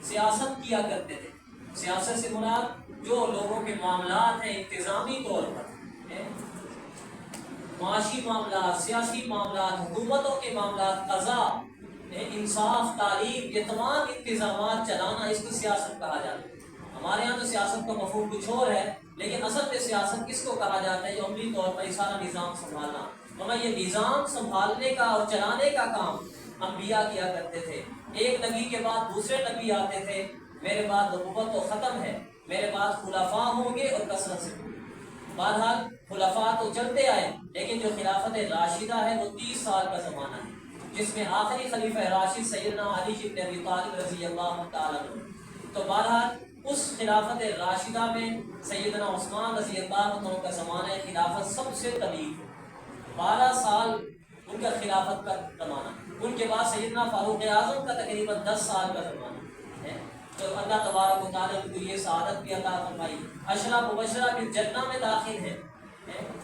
سیاست کیا کرتے تھے. سیاست سے مراد جو لوگوں کے معاملات ہیں انتظامی طور پر، معاشی معاملات، سیاسی معاملات، حکومتوں کے معاملات، قضاء، انصاف، تعلیم، یہ تمام انتظامات چلانا اس کو سیاست کہا جاتا ہے. ہمارے یہاں تو سیاست کا مفہوم کچھ اور ہے، لیکن اصل میں سیاست کس کو کہا جاتا ہے؟ جو عملی طور پر یہ سارا نظام سنبھالنا. ورنہ یہ نظام سنبھالنے کا اور چلانے کا کام انبیاء کیا کرتے تھے. ایک نبی کے بعد دوسرے نبی آتے تھے. میرے بعد نبوت تو ختم ہے، میرے بعد خلفاء ہوں گے اور کثرت سے. بہرحال خلفاء تو چلتے آئے، لیکن جو خلافت راشدہ ہے وہ 30 سال کا زمانہ ہے، جس میں آخری خلیفہ راشد سیدنا علی بن ابی طالب رضی اللہ تعالیٰ عنہ. تو بہرحال اس خلافت راشدہ میں سیدنا عثمان رضی اللہ عنہ کا زمانہ خلافت سب سے طویل، 12 سال ان کا خلافت کا زمانہ. ان کے بعد سیدنا فاروق اعظم کا تقریباً 10 سال کا زمانہ ہے. تو اللہ تبارک و تعالیٰ نے یہ سعادت بھی عطا فرمائی. عشرہ مبشرہ بالجنہ میں داخل ہیں،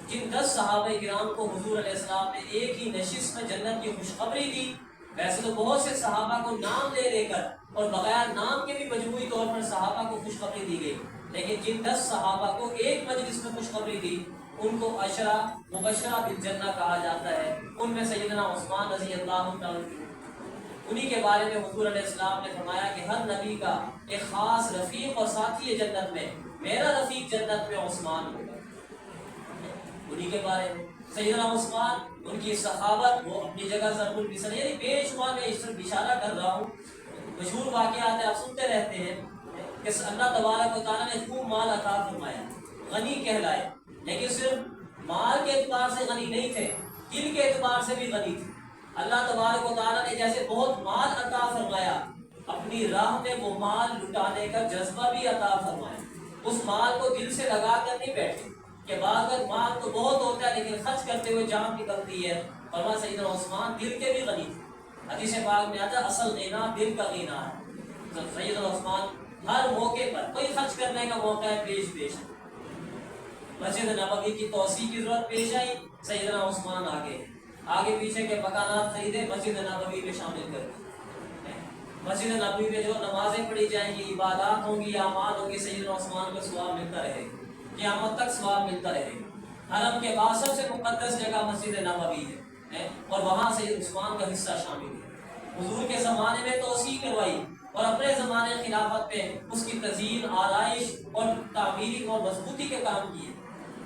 جن 10 صحابہ کرام کو حضور علیہ السلام نے ایک ہی نشست میں جنت کی خوشخبری دی. ویسے تو بہت سے صحابہ کو نام لے لے کر اور بغیر نام کے بھی مجموعی طور پر صحابہ کو خوشخبری دی گئی، لیکن جن 10 صحابہ کو ایک مجلس میں خوشخبری دی ان کو عشرہ مبشرہ بالجنہ کہا جاتا ہے. ان میں سیدنا عثمان رضی اللہ عنہ، انہی کے بارے میں حضور علیہ السلام نے فرمایا کہ ہر نبی کا ایک خاص رفیق اور ساتھی ہے جنت میں، میرا رفیق جنت میں عثمان ہوگا. انہی کے بارے میں سیدنا عثمان، ان کی سخاوت، وہ اپنی جگہ ضرب المثل، یعنی بے شمار میں اس پر اشارہ کر رہا ہوں. مشہور واقعات ہیں، آپ سنتے رہتے ہیں کہ اللہ تبارک و تعالیٰ نے خوب مال عطا فرمایا، غنی کہلائے، لیکن صرف مال کے اعتبار سے غنی نہیں تھے، دل کے اعتبار سے بھی غنی تھے. اللہ تبارک و تعالیٰ نے جیسے بہت مال عطا فرمایا، اپنی راہ میں وہ مال لٹانے کا جذبہ بھی عطا فرمایا. اس مال کو دل سے لگا کر نہیں بیٹھے کہ بعض مال تو بہت ہوتا ہے لیکن خرچ کرتے ہوئے جان نکلتی ہے. فرمایا سیدنا عثمان دل کے بھی غنی تھے. حدیث پاک میں آتا ہے اصل غنا دل کا غنا ہے. تو سیدنا عثمان ہر موقع پر کوئی خرچ کرنے کا موقع ہے پیش مسجد نبوی کی توسیع کی ضرورت پیش آئی، سیدنا عثمان آگے پیچھے کے مکانات خریدے، مسجد نبوی میں شامل کر دی. مسجد نبوی میں جو نمازیں پڑھی جائیں گی، عبادات ہوں گی، اعمال ہوں گی، سیدنا عثمان کو ثواب ملتا رہے گا، قیامت تک ثواب ملتا رہے گا. حرم کے بعد سب سے مقدس جگہ مسجد نبوی ہے اور وہاں سید عثمان کا حصہ شامل ہے. حضور کے زمانے میں توسیع کروائی اور اپنے زمانے خلافت پہ اس کی تزئین، آرائش اور تعمیری اور مضبوطی کے کام کیے.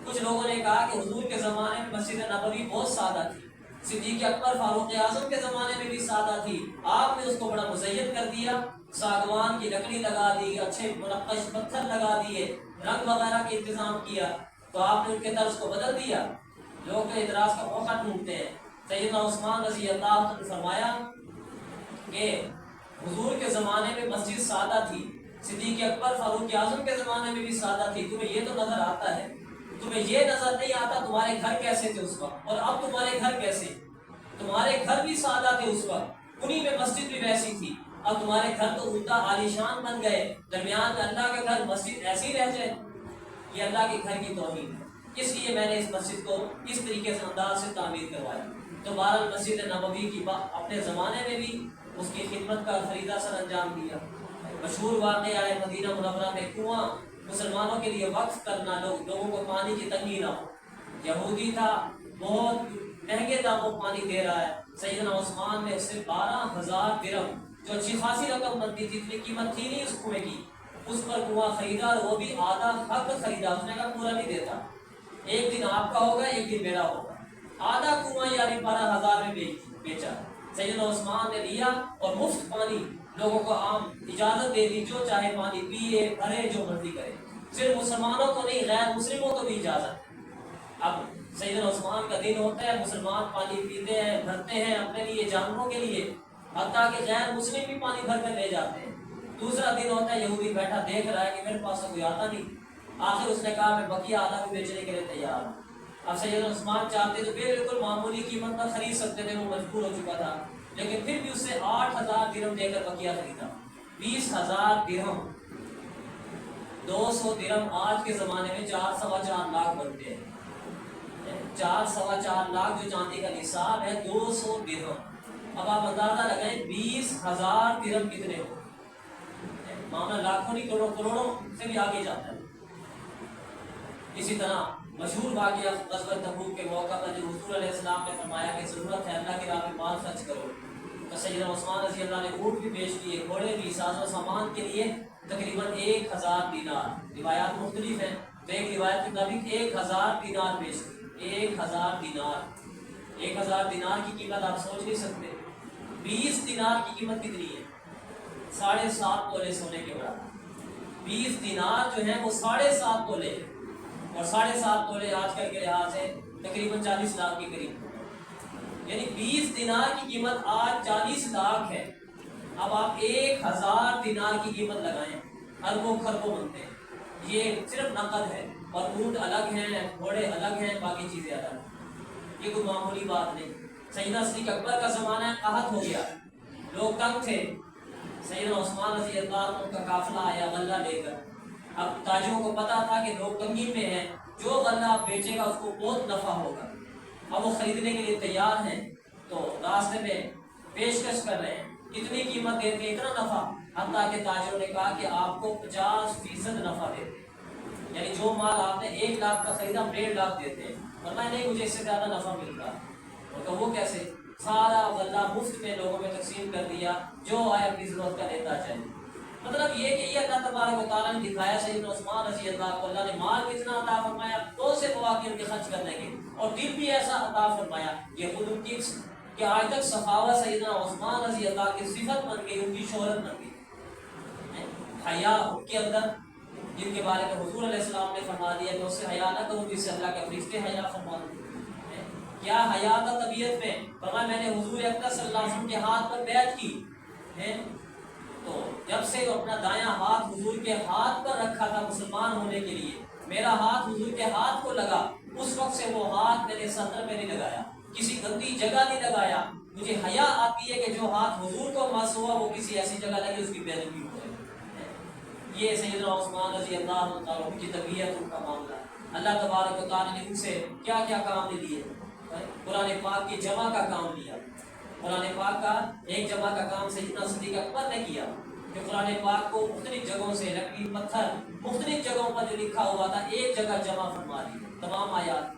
کچھ لوگوں نے کہا کہ حضور کے زمانے میں مسجد نبوی بہت سادہ تھی، صدیق اکبر فاروق اعظم کے زمانے میں بھی سادہ تھی، آپ نے اس کو بڑا مزین کر دیا، ساگوان کی لکڑی لگا دی، اچھے منقش پتھر لگا دیے، رنگ وغیرہ کے انتظام کیا. تو آپ نے ان کے طرز کو بدل دیا. لوگ اعتراض کا موقع ڈھونڈتے ہیں. سیدنا عثمان رضی اللہ عنہ نے فرمایا کہ حضور کے زمانے میں مسجد سادہ تھی، صدیق اکبر فاروق اعظم کے زمانے میں بھی سادہ تھی، تمہیں یہ تو نظر آتا ہے، تمہیں یہ نظر نہیں آتا تمہارے گھر کیسے تھے اس وقت اور اب تمہارے گھر کیسے. تمہارے گھر بھی سادہ تھے اس وقت، انہی میں مسجد بھی ویسی تھی، اب تمہارے گھر تو عمدہ عالیشان بن گئے، درمیان میں اللہ کا گھر مسجد ایسی رہ جائے. یہ اللہ کے گھر کی توہین ہے، اس لیے میں نے اس مسجد کو اس طریقے سے انداز سے تعمیر کروایا. تو بہرحال مسجد نبوی کی اپنے زمانے میں بھی اس کی خدمت کا فریضہ سر انجام دیا. مشہور واقعہ ہے مدینہ منورہ میں کنواں مسلمانوں کے لیے وقف کرنا، لوگوں کو پانی کی تنگی نہ ہو. یہودی تھا، بہت مہنگے داموں پانی دے رہا ہے. سیدنا عثمان نے اس سے 12,000 درہم، جو اچھی خاصی رقم بنتی تھی، اتنی قیمت تھی نہیں اس کنویں کی، اس پر کنواں خریدا اور وہ بھی آدھا حق خریدا. اس نے کہا پورا نہیں دیتا، ایک دن آپ کا ہوگا ایک دن میرا ہوگا. آدھا کنواں یعنی 12,000 میں بیچا. سیدنا عثمان نے لیا اور مفت پانی لوگوں کو عام اجازت دے دی، جو چاہے پانی پیے بھرے جو مرضی کرے. صرف مسلمانوں کو نہیں، غیر مسلموں کو بھی اجازت. اب سیدنا عثمان کا دن ہوتا ہے، مسلمان پانی پیتے ہیں، بھرتے ہیں اپنے لیے، جانوروں کے لیے، حتیٰ کہ غیر مسلم بھی پانی بھر کر لے جاتے ہیں. دوسرا دن ہوتا ہے، یہودی بیٹھا دیکھ رہا ہے کہ میرے پاس کوئی آتا نہیں. آخر اس نے کہا میں بقیہ آدھا بھی بیچنے کے لیے تیار ہوں. اب سیدنا عثمان چاہتے تو بالکل معمولی قیمت پر خرید سکتے تھے، وہ مجبور ہو چکا تھا، لیکن پھر بھی اس سے 8,000 درہم دے کر بقیہ خریدا. 20,000 درہم، 200 درہم آج کے زمانے میں 4.25 لاکھ بنتے ہیں. 4.25 لاکھ جو چاندی کا نصاب ہے، 200 درہم. اب آپ اندازہ لگائیں 20,000 درہم کتنے ہو. معاملہ لاکھوں نہیں کروڑوں سے بھی آگے جاتا ہے۔ اسی طرح مشہور واقعہ غزوہ تبوک کے موقع پر جو حضور علیہ السلام نے فرمایا کہ ضرورت ہے اللہ کی راہ میں مال خرچ کرو، تو سیدنا عثمان رضی اللہ نے اونٹ بھی پیش کیے، گھوڑے بھی، ساز و سامان کے لیے تقریباً 1000 دینار، روایات مختلف ہیں، تو ایک روایت کے مطابق 1000 دینار پیش کیے۔ 1000 دینار، 1000 دینار کی قیمت آپ سوچ نہیں سکتے۔ 20 دینار کی قیمت کتنی ہے؟ 7.5 تولے سونے کے برابر۔ 20 دینار جو ہے وہ 7.5 تولے، اور 7.5 تولے آج کل کے لحاظ سے تقریباً 40 لاکھ کے قریب، یعنی 20 دینار کی قیمت آج 40 لاکھ ہے۔ اب آپ 1000 دینار کی قیمت لگائیں، اربوں خربوں بنتے ہیں۔ یہ صرف نقد ہے، اور اونٹ الگ ہیں، گھوڑے الگ ہیں، باقی چیزیں الگ ہیں۔ یہ کوئی معمولی بات نہیں۔ سیدنا صدیق اکبر کا زمانہ قحط ہو گیا، لوگ تنگ تھے، سیدنا عثمان رضی اللہ عنہ کا قافلہ آیا غلہ لے کر۔ اب تاجروں کو پتا تھا کہ لوگ تنگی میں ہیں، جو غلہ بیچے گا اس کو بہت نفع ہوگا، اب وہ خریدنے کے لیے تیار ہیں، تو راستے میں پیشکش کر رہے ہیں، کتنی قیمت دیتے ہیں، اتنا نفع، حتیٰ کہ تاجروں نے کہا کہ آپ کو 50% نفع دیتے ہیں، یعنی جو مال آپ نے 1 لاکھ کا خریدا 1.5 لاکھ دیتے ہیں، ورنہ نہیں مجھے اس سے زیادہ نفع مل رہا۔ تو وہ کیسے؟ سارا غلہ مفت میں لوگوں میں تقسیم کر دیا، جو آئے اپنی ضرورت کا لیتا چاہیے۔ مطلب یہ کہ یہ اللہ تبارک و تعالیٰ نے دکھایا سیدنا عثمان رضی اللہ کو اللہ نے مال کتنا عطا فرمایا، تو سے مواقع ان کے خرچ کرنے کے، اور دل بھی ایسا عطا فرمایا، یہ خود ان کی کہ آج تک سخاوت سیدنا عثمان رضی اللہ کی صفت بن گئی، ان کی شہرت بن گئی۔ حیا ان کے اندر، جن کے بارے میں حضور علیہ السلام نے فرما دیا کہ اس سے حیا نہ کرو جس سے اللہ کے فرشتے حیا فرما دیں۔ کیا حیا کا طبیعت میں؟ فرمایا میں نے حضور اکرم صلی اللہ علیہ وسلم کے ہاتھ پر بیعت کی ہے، تو جب سے وہ اپنا دایاں ہاتھ حضور کے ہاتھ پر رکھا تھا مسلمان ہونے کے لیے، میرا ہاتھ حضور کے ہاتھ کو لگا، اس وقت سے وہ ہاتھ میرے صدر میں نہیں لگایا، کسی گندی جگہ نہیں لگایا۔ مجھے حیا آتی ہے کہ جو ہاتھ حضور کو مس ہوا وہ کسی ایسی جگہ لگے اس کی بے ادبی ہو جائے۔ یہ سیدنا عثمان رضی اللہ عنہ ان کی طبیعت، ان کا معاملہ، اللہ تبارک و تعالیٰ نے ان سے کیا کیا کام لے لیے۔ قرآن پاک کی جمع کا کام لیا، قرآن پاک کا ایک جمع کا کام سیدنا صدیق اکبر نے کیا، کہ قرآن پاک کو مختلف جگہوں سے لکڑی پتھر مختلف جگہوں پر جو لکھا ہوا تھا ایک جگہ جمع فرما دی تمام آیات۔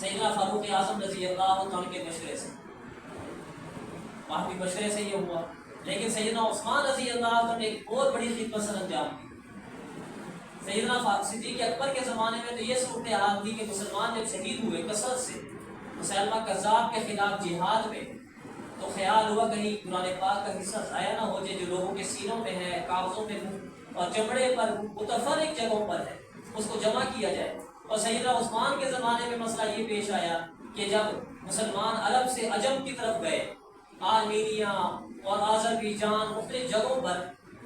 سیدنا فاروق اعظم رضی اللہ عنہ کے مشورے سے، وہاں بھی مشورے سے یہ ہوا، لیکن سیدنا عثمان رضی اللہ عنہ نے ایک بہت بڑی خدمت سر انجام دی۔ سیدنا صدیق اکبر کے زمانے میں تو یہ صورتحال تھی کہ مسلمان جب شہید ہوئے کثرت سے مسلمہ کذاب کے خلاف جہاد میں، تو خیال ہوا کہیں قرآن پاک کا حصہ ضائع نہ ہو جائے جو لوگوں کے سینوں میں ہے، کاغذوں میں اور چمڑے پر متفرق جگہوں پر ہے، اس کو جمع کیا جائے۔ اور سیدنا عثمان کے زمانے میں مسئلہ یہ پیش آیا کہ جب مسلمان عرب سے عجم کی طرف گئے، آرمینیا اور آذربائیجان مختلف جگہوں پر،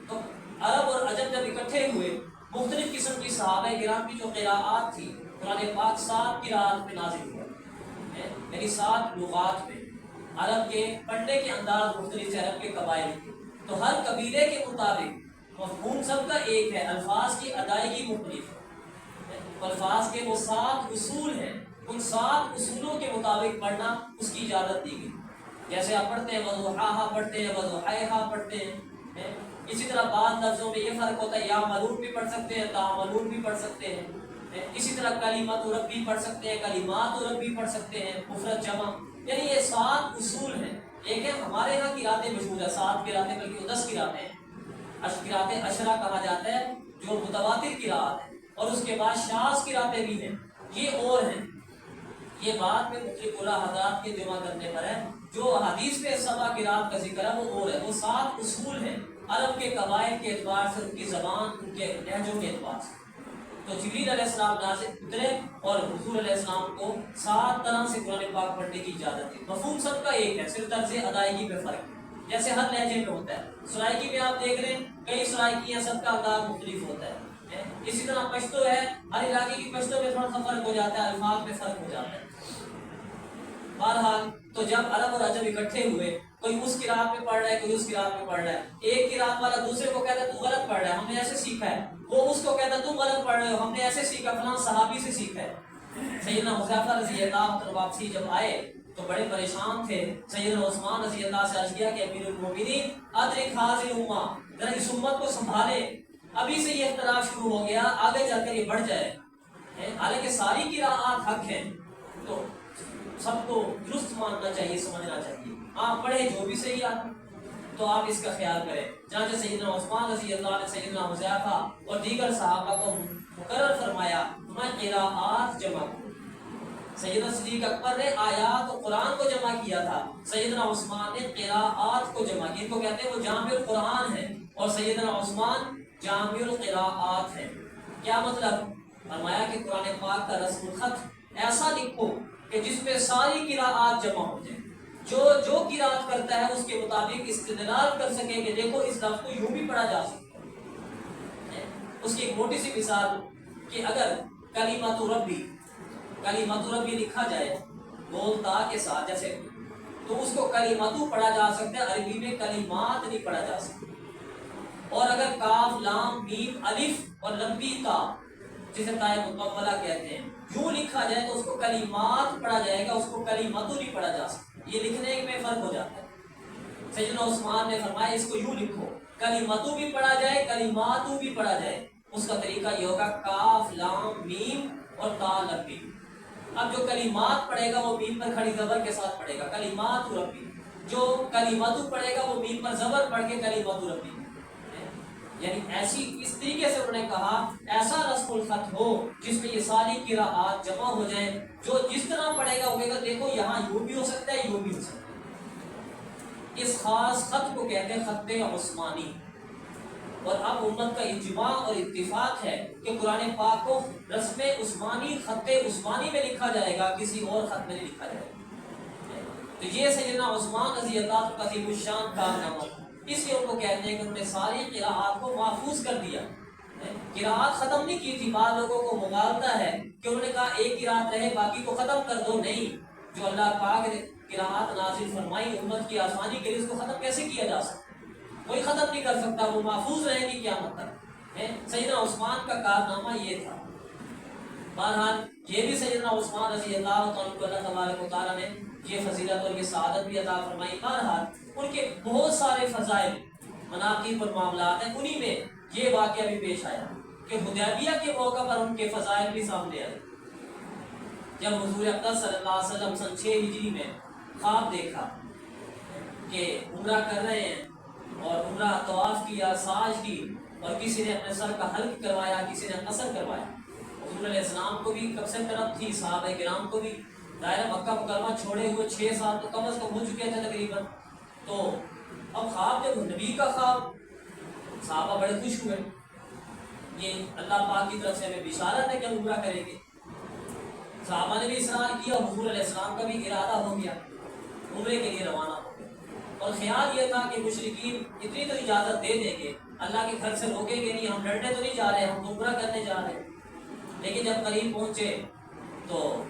تو عرب اور عجم جب اکٹھے ہوئے، مختلف قسم کی صحابہ کرام کی جو قراءات تھی، قرآن پاک 7 قراءات میں نازل ہوا، یعنی 7 لغات میں، عرب کے پڑھنے کے انداز مختلف ہے، عرب کے قبائل کے، تو ہر قبیلے کے مطابق مفہوم سب کا ایک ہے، الفاظ کی ادائیگی مختلف ہے، الفاظ کے وہ 7 اصول ہیں، ان 7 اصولوں کے مطابق پڑھنا اس کی اجازت دی گئی۔ جیسے آپ پڑھتے ہیں وضحاہا پڑھتے ہیں، وضحیہا پڑھتے ہیں، اسی طرح بعض لفظوں میں یہ فرق ہوتا ہے، یا ملون بھی پڑھ سکتے ہیں، تا ملون بھی پڑھ سکتے ہیں، اسی طرح کلمات رب بھی پڑھ سکتے ہیں، کلمات رب بھی پڑھ سکتے ہیں، مفرد جمع، یعنی یہ 7 اصول ہیں۔ ایک ہے ہمارے یہاں قراتیں مشہور ہے، 7 قراتیں بلکہ 10 قراتیں ہیں، قراتیں عشرہ کہا جاتا ہے جو متواتر قرات ہے، اور اس کے بعد شاذ قراتیں بھی ہیں، یہ اور ہیں، یہ بعد میں مختلف علماء حضرات کے جمع کرنے پر ہے، جو حدیث میں 7 قرات کا ذکر ہے وہ اور ہے، وہ 7 اصول ہیں عرب کے قبائل کے اعتبار سے، ان کی زبان، ان کے لہجوں کے اعتبار سے۔ تو جبریل علیہ السلام نازل اترے اور حضور علیہ السلام کو 7 طرح سے قرآن پاک پڑھنے کی اجازت دی، مفہوم سب کا ایک ہے، صرف طرز ادائیگی میں فرق ہے، جیسے ہر لہجے میں ہوتا ہے۔ سرائکی میں آپ دیکھ رہے ہیں کئی سرائکی ہیں، سب کا انداز مختلف ہوتا ہے، اسی طرح پشتو ہے، ہر علاقے کی پشتو میں تھوڑا سا فرق ہو جاتا ہے، الفاظ میں فرق ہو جاتا ہے۔ بہرحال تو جب عرب اور عجم اکٹھے ہوئے، کوئی اس قرات میں پڑھ رہا ہے، کوئی اس قرات میں پڑھ رہا ہے، ایک قرات والا دوسرے کو کہتا ہے تو غلط پڑھ رہا ہے، ہم نے ایسے سیکھا ہے، وہ اس کو کہتا ہے تم غلط پڑھ رہے ہو، ہم نے ایسے سیکھا، فلاں صحابی سے سیکھا ہے۔ سیدنا حذیفہ رضی اللہ عنہ واپسی جب آئے تو بڑے پریشان تھے. سیدنا عثمان رضی اللہ سے عرض کیا کہ امیر المومنین ادرک حاضر امہ، ذرا اس امت کو سنبھالے، ابھی سے یہ اختلاف شروع ہو گیا، آگے چل کر یہ بڑھ جائے. حالانکہ ساری قراءات حق ہیں تو سب کو درست ماننا چاہیے، سمجھنا چاہیے. آپ پڑھے جو بھی صحیح آتا تو آپ اس کا خیال کریں. چنانچہ سیدنا عثمان رضی اللہ عنہ سیدنا حذیفہ اور دیگر صحابہ کو مقرر فرمایا میں قراءات جمع کروں. سیدنا صدیق اکبر نے آیات و قرآن کو جمع کیا تھا، سیدنا عثمان نے قراءات کو جمع کیا. ان کو کہتے ہیں وہ جامع القرآن ہے اور سیدنا عثمان جامع القراءات ہے. کیا مطلب؟ فرمایا کہ قرآن پاک کا رسم الخط ایسا لکھو کہ جس پہ ساری قراءات جمع ہو جائیں، جو قراءت کرتا ہے اس کے مطابق استدلال کر سکے کہ دیکھو اس لفظ کو یوں بھی پڑھا جا سکتا ہے. اس کی ایک موٹی سی مثال کہ اگر کلمۃ ربی لکھا جائے بول تا کے ساتھ جیسے، تو اس کو کلمتو پڑھا جا سکتا ہے، عربی میں کلمات نہیں پڑھا جا سکتا. اور اگر کاف لام میم الف اور لمبی تا جسے تائے مکملہ کہتے ہیں یوں لکھا جائے تو اس کو کلمات پڑھا جائے گا، اس کو کلمتو نہیں پڑھا جا سکتا. یہ لکھنے میں فرق ہو جاتا ہے. سیدنا عثمان نے فرمایا اس کو یوں لکھو، کلمتو بھی پڑھا جائے کلماتو بھی پڑھا جائے. اس کا طریقہ یہ ہوگا کاف لام میم اور تا لمبی. اب جو کلمات پڑھے گا وہ میم پر کھڑی زبر کے ساتھ پڑھے گا کلمات ربی، جو کلماتو پڑھے گا وہ میم پر زبر پڑھ کے کلمات ربی. یعنی ایسی اس طریقے سے انہوں نے کہا ایسا رسم الخط ہو جس میں یہ ساری قراءات جمع ہو جائیں، جو جس طرح پڑھے گا وہ دیکھو یہاں یوں بھی ہو سکتا ہے یوں بھی ہو سکتا ہے. اس خاص خط کو کہتے ہیں خط عثمانی. اور اب امت کا اجماع اور اتفاق ہے کہ قرآن پاک کو رسم عثمانی خط عثمانی میں لکھا جائے گا، کسی اور خط میں نہیں لکھا جائے گا. تو یہ سیدنا عثمان رضی اللہ عظیم الشان کارنامہ، اس لیے ان کو کہتے ہیں کہ انہوں نے ساری قراءات کو محفوظ کر دیا. قراءات ختم نہیں کی تھی. بعض لوگوں کو مغالطہ ہے کہ انہوں نے کہا ایک قراءت رہے باقی کو ختم کر دو. نہیں، جو اللہ پاک نے قراءات نازل فرمائی امت کی آسانی کے لیے اس کو ختم کیسے کیا جا سکتا؟ کوئی ختم نہیں کر سکتا، وہ محفوظ رہیں گی قیامت تک. سیدنا عثمان کا کارنامہ یہ تھا. بہرحال یہ بھی سیدنا عثمان رضی اللہ تعالیٰ کو اللہ تبارک و تعالیٰ نے یہ فضیلت اور یہ سعادت بھی عطا فرمائی. بہرحال ان کے بہت سارے فضائل مناقب اور معاملات ہیں، انہی میں یہ واقعہ بھی پیش آیا کہ حدیبیہ کے موقع پر ان کے فضائل بھی سامنے آئے. جب حضور اقدس صلی اللہ علیہ وسلم سن 6 ہجری میں خواب دیکھا کہ عمرہ کر رہے ہیں اور عمرہ طواف کیا، ساج کی، اور کسی نے اپنے سر کا حلق کروایا، کسی نے قصر کروایا. حضور علیہ السلام کو بھی کب سے طرف تھی، صحابہ کرام کو بھی. دائرہ مکہ مکرمہ چھوڑے ہوئے 6 سال تو کم از کم ہو چکے تھے تقریباً. تو اب خواب جب نبی کا خواب، صحابہ بڑے خوش ہوئے. یہ اللہ پاک کی طرف سے ہمیں بشارت ہے کہ ہم عمرہ کریں گے. صحابہ نے بھی اصرار کیا، حضور علیہ السلام کا بھی ارادہ ہو گیا، عمرے کے لیے روانہ ہو گئے. اور خیال یہ تھا کہ مشرکین اتنی تو اجازت دے دیں گے، اللہ کے گھر سے روکیں گے نہیں، ہم لڑنے تو نہیں جا رہے، ہم عمرہ کرنے جا رہے ہیں. لیکن جب قریب پہنچے تو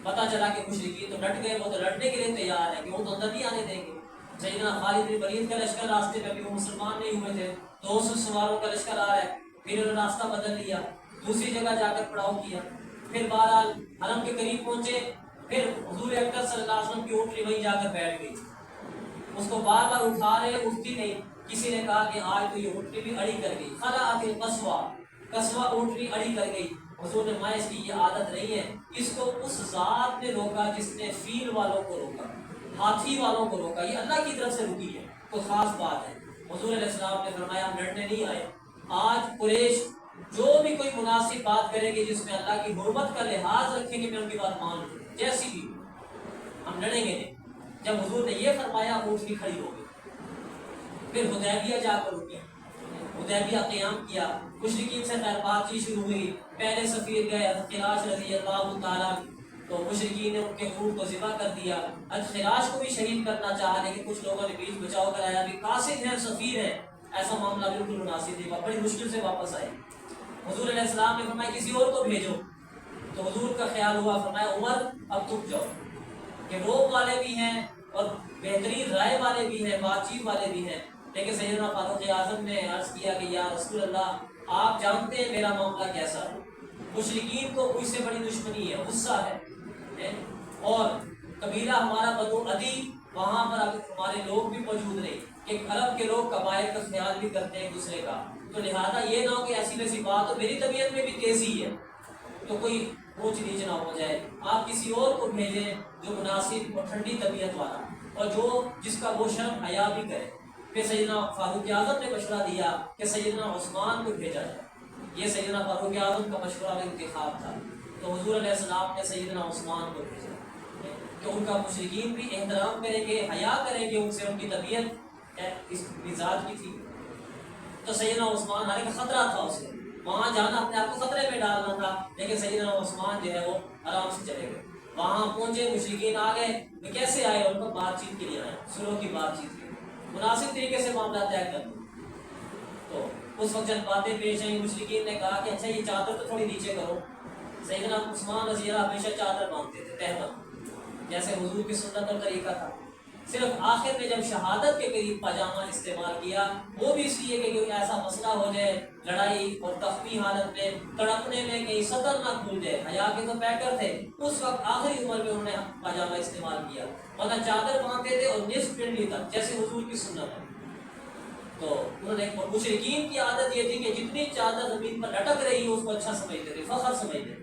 پتہ چلا کہ مشرکین تو ڈٹ گئے، وہ تو لڑنے کے لیے تیار ہے کہ وہ تو اندر نہیں آنے دیں گے. سیدنا خالد بن ولید کا لشکر راستے میں، بھی وہ مسلمان نہیں ہوئے تھے، 200 سواروں کا لشکر آ رہا ہے. پھر انہوں نے راستہ بدل لیا، دوسری جگہ جا کر پڑاؤ کیا. پھر بہرحال حرم کے قریب پہنچے، پھر حضور اکرم صلی اللہ علیہ وسلم کی اونٹنی وہیں جا کر بیٹھ گئی. اس کو بار بار اٹھا رہے، اٹھتی نہیں. کسی نے کہا کہ آج تو یہ اونٹنی بھی اڑی کر گئی. خلعت القصوہ، قصوہ اونٹنی اڑی کر گئی. حضور نے فرمایا اس کی یہ عادت نہیں ہے، اس کو اس ذات نے روکا جس نے فیل والوں کو روکا، ہاتھی والوں کو روکا. یہ اللہ کی طرف سے رکی ہے، کوئی خاص بات ہے. حضور علیہ السلام نے فرمایا ہم لڑنے نہیں آئے. آج قریش جو بھی کوئی مناسب بات کرے گی جس میں اللہ کی حرمت کا لحاظ رکھیں گے، میں ان کی بات مان لوں جیسی بھی، ہم لڑیں گے نہیں. جب حضور نے یہ فرمایا اونٹنی کھڑی ہو گئی. پھر حدیبیہ جا کر رکے، حدیبیہ قیام کیا. مشرکین سے خیر بات چیت شروع ہوئی. پہلے سفیر گئے خراش رضی اللہ تعالیٰ، تو مشرکین نے ان کے اونٹ کو ذبح کر دیا. خراش کو بھی شہید کرنا چاہا لیکن کچھ لوگوں نے بیچ بچاؤ کرایا. بھی قاصد ہیں، سفیر ہیں، ایسا معاملہ بالکل مناسب نہیں. بڑی مشکل سے واپس آئے. حضور علیہ السلام نے فرمایا کسی اور کو بھیجو. تو حضور کا خیال ہوا، فرمایا عمر اب تم جاؤ، کہ روب والے بھی ہیں اور بہترین رائے والے بھی ہیں، بات چیت والے بھی ہیں. لیکن سیدنا فاروق اعظم نے عرض کیا کہ یا رسول اللہ آپ جانتے ہیں میرا معاملہ کیسا ہے. مشرکین کو مجھ سے بڑی دشمنی ہے، غصہ ہے، اور قبیلہ ہمارا بنو عدی، وہاں پر اب ہمارے لوگ بھی موجود نہیں کہ عرب کے لوگ قبائل کا خیال بھی کرتے ہیں ایک دوسرے کا، تو لہٰذا یہ نہ ہو کہ ایسی ویسی بات ہو، میری طبیعت میں بھی تیزی ہے تو کوئی اونچ نیچ نہ ہو جائے، آپ کسی اور کو بھیجیں جو مناسب اور ٹھنڈی طبیعت والا اور جس کا وہ شرم حیا بھی کرے۔ پھر سیدنا فاروق اعظم نے مشورہ دیا کہ سیدنا عثمان کو بھیجا جائے، یہ سیدنا فاروق اعظم کا مشورہ انتخاب تھا، تو حضور علیہ السلام نے سیدنا عثمان کو بھیجا کہ ان کا مشرکین بھی احترام کریں گے، حیا کریں گے ان سے، ان کی طبیعت اس مزاج کی تھی۔ تو سیدنا عثمان، حالانکہ خطرہ تھا اسے وہاں جانا، اپنے آپ کو خطرے میں ڈالنا تھا، لیکن سیدنا عثمان جو ہے وہ آرام سے چلے گئے، وہاں پہنچے، مشرکین آ گئے، وہ کیسے آئے؟ ان کو بات چیت کے لیے آئے، سلو کی بات چیت کے، مناسب طریقے سے معاملہ طے کر دو۔ تو اس وقت جب باتیں پیش آئیں، مشرکین نے کہا کہ اچھا یہ چادر تو تھوڑی نیچے کرو۔ سیدنا عثمان رضی اللہ ہمیشہ چادر باندھتے تھے تہمت، جیسے حضور کی سنت اور طریقہ تھا، صرف آخر میں جب شہادت کے قریب پاجامہ استعمال کیا، وہ بھی اس لیے کہ کوئی ایسا مسئلہ ہو جائے لڑائی اور تخفی حالت میں، تڑپنے میں کہیں صدر نہ کھل جائے، حیا کے تو پیکر تھے، اس وقت آخری عمر میں انہوں نے پاجامہ استعمال کیا، ورنہ چادر باندھتے تھے اور نصف پنڈلی تک جیسے حضور کی سنت ہے۔ تو انہوں نے، مشرکین کی عادت یہ تھی کہ جتنی چادر زمین پر لٹک رہی ہو اس کو اچھا سمجھتے تھے، فخر سمجھتے تھے۔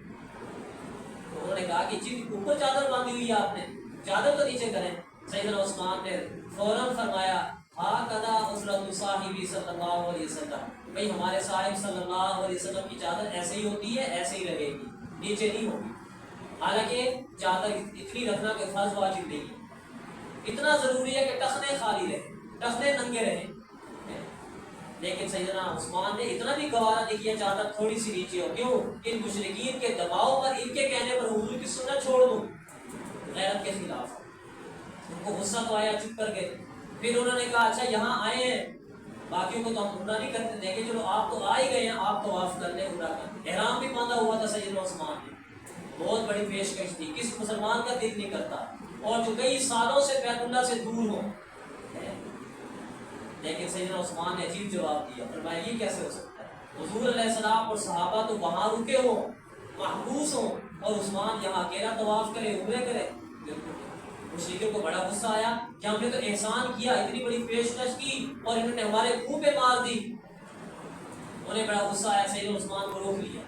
تو انہوں نے کہا کہ جن اوپر چادر باندھی ہوئی ہے آپ نے، چادر تو نیچے کریں۔ سیدنا عثمان نے فوراً فرمایا، ہاکذا عذرۃ صاحبی صلی اللہ علیہ وسلم، بھئی ہمارے صاحب صلی اللہ علیہ وسلم کی چادر ایسے ہی ہوتی ہے، ایسے ہی رہے گی، نیچے نہیں ہوگی۔ حالانکہ چادر اتنی رکھنا کہ فرض واجب نہیں ہے، اتنا ضروری ہے کہ ٹخنے خالی رہیں، ٹخنے ننگے رہیں، لیکن سیدنا عثمان نے اتنا بھی گوارا نہیں کیا چادر تھوڑی سی نیچے ہو۔ کیوں؟ ان مشرکین کے دباؤ پر، ان کے کہنے پر حضور کی سنت چھوڑ دوں، غیرت کے خلاف۔ ان کو غصہ تو آیا، چپ کر گئے۔ پھر انہوں نے کہا اچھا یہاں آئے ہیں، باقیوں کو تو ہم عمرہ نہیں کرتے دیں گے، چلو آپ تو آ ہی گئے ہیں، آپ طواف کر لیں، عمرہ کر لیں۔ احرام بھی باندھا ہوا تھا سیدنا عثمان نے، بہت بڑی پیشکش تھی، کس مسلمان کا دل نہیں کرتا، اور جو کئی سالوں سے بیت اللہ سے دور ہوں، لیکن سیدنا عثمان نے عجیب جواب دیا، فرمایا یہ کیسے ہو سکتا ہے؟ حضور علیہ السلام اور صحابہ تو وہاں رکے ہوں، محبوس ہوں، اور عثمان یہاں اکیلا طواف کرے، عمرے کرے۔ مشرکوں کو بڑا غصہ آیا کہ ہم نے تو احسان کیا، اتنی بڑی پیشکش کی اور انہوں نے ہمارے منہ پہ مار دی۔ انہیں بڑا غصہ آیا، سیدنا عثمان کو روک لیا،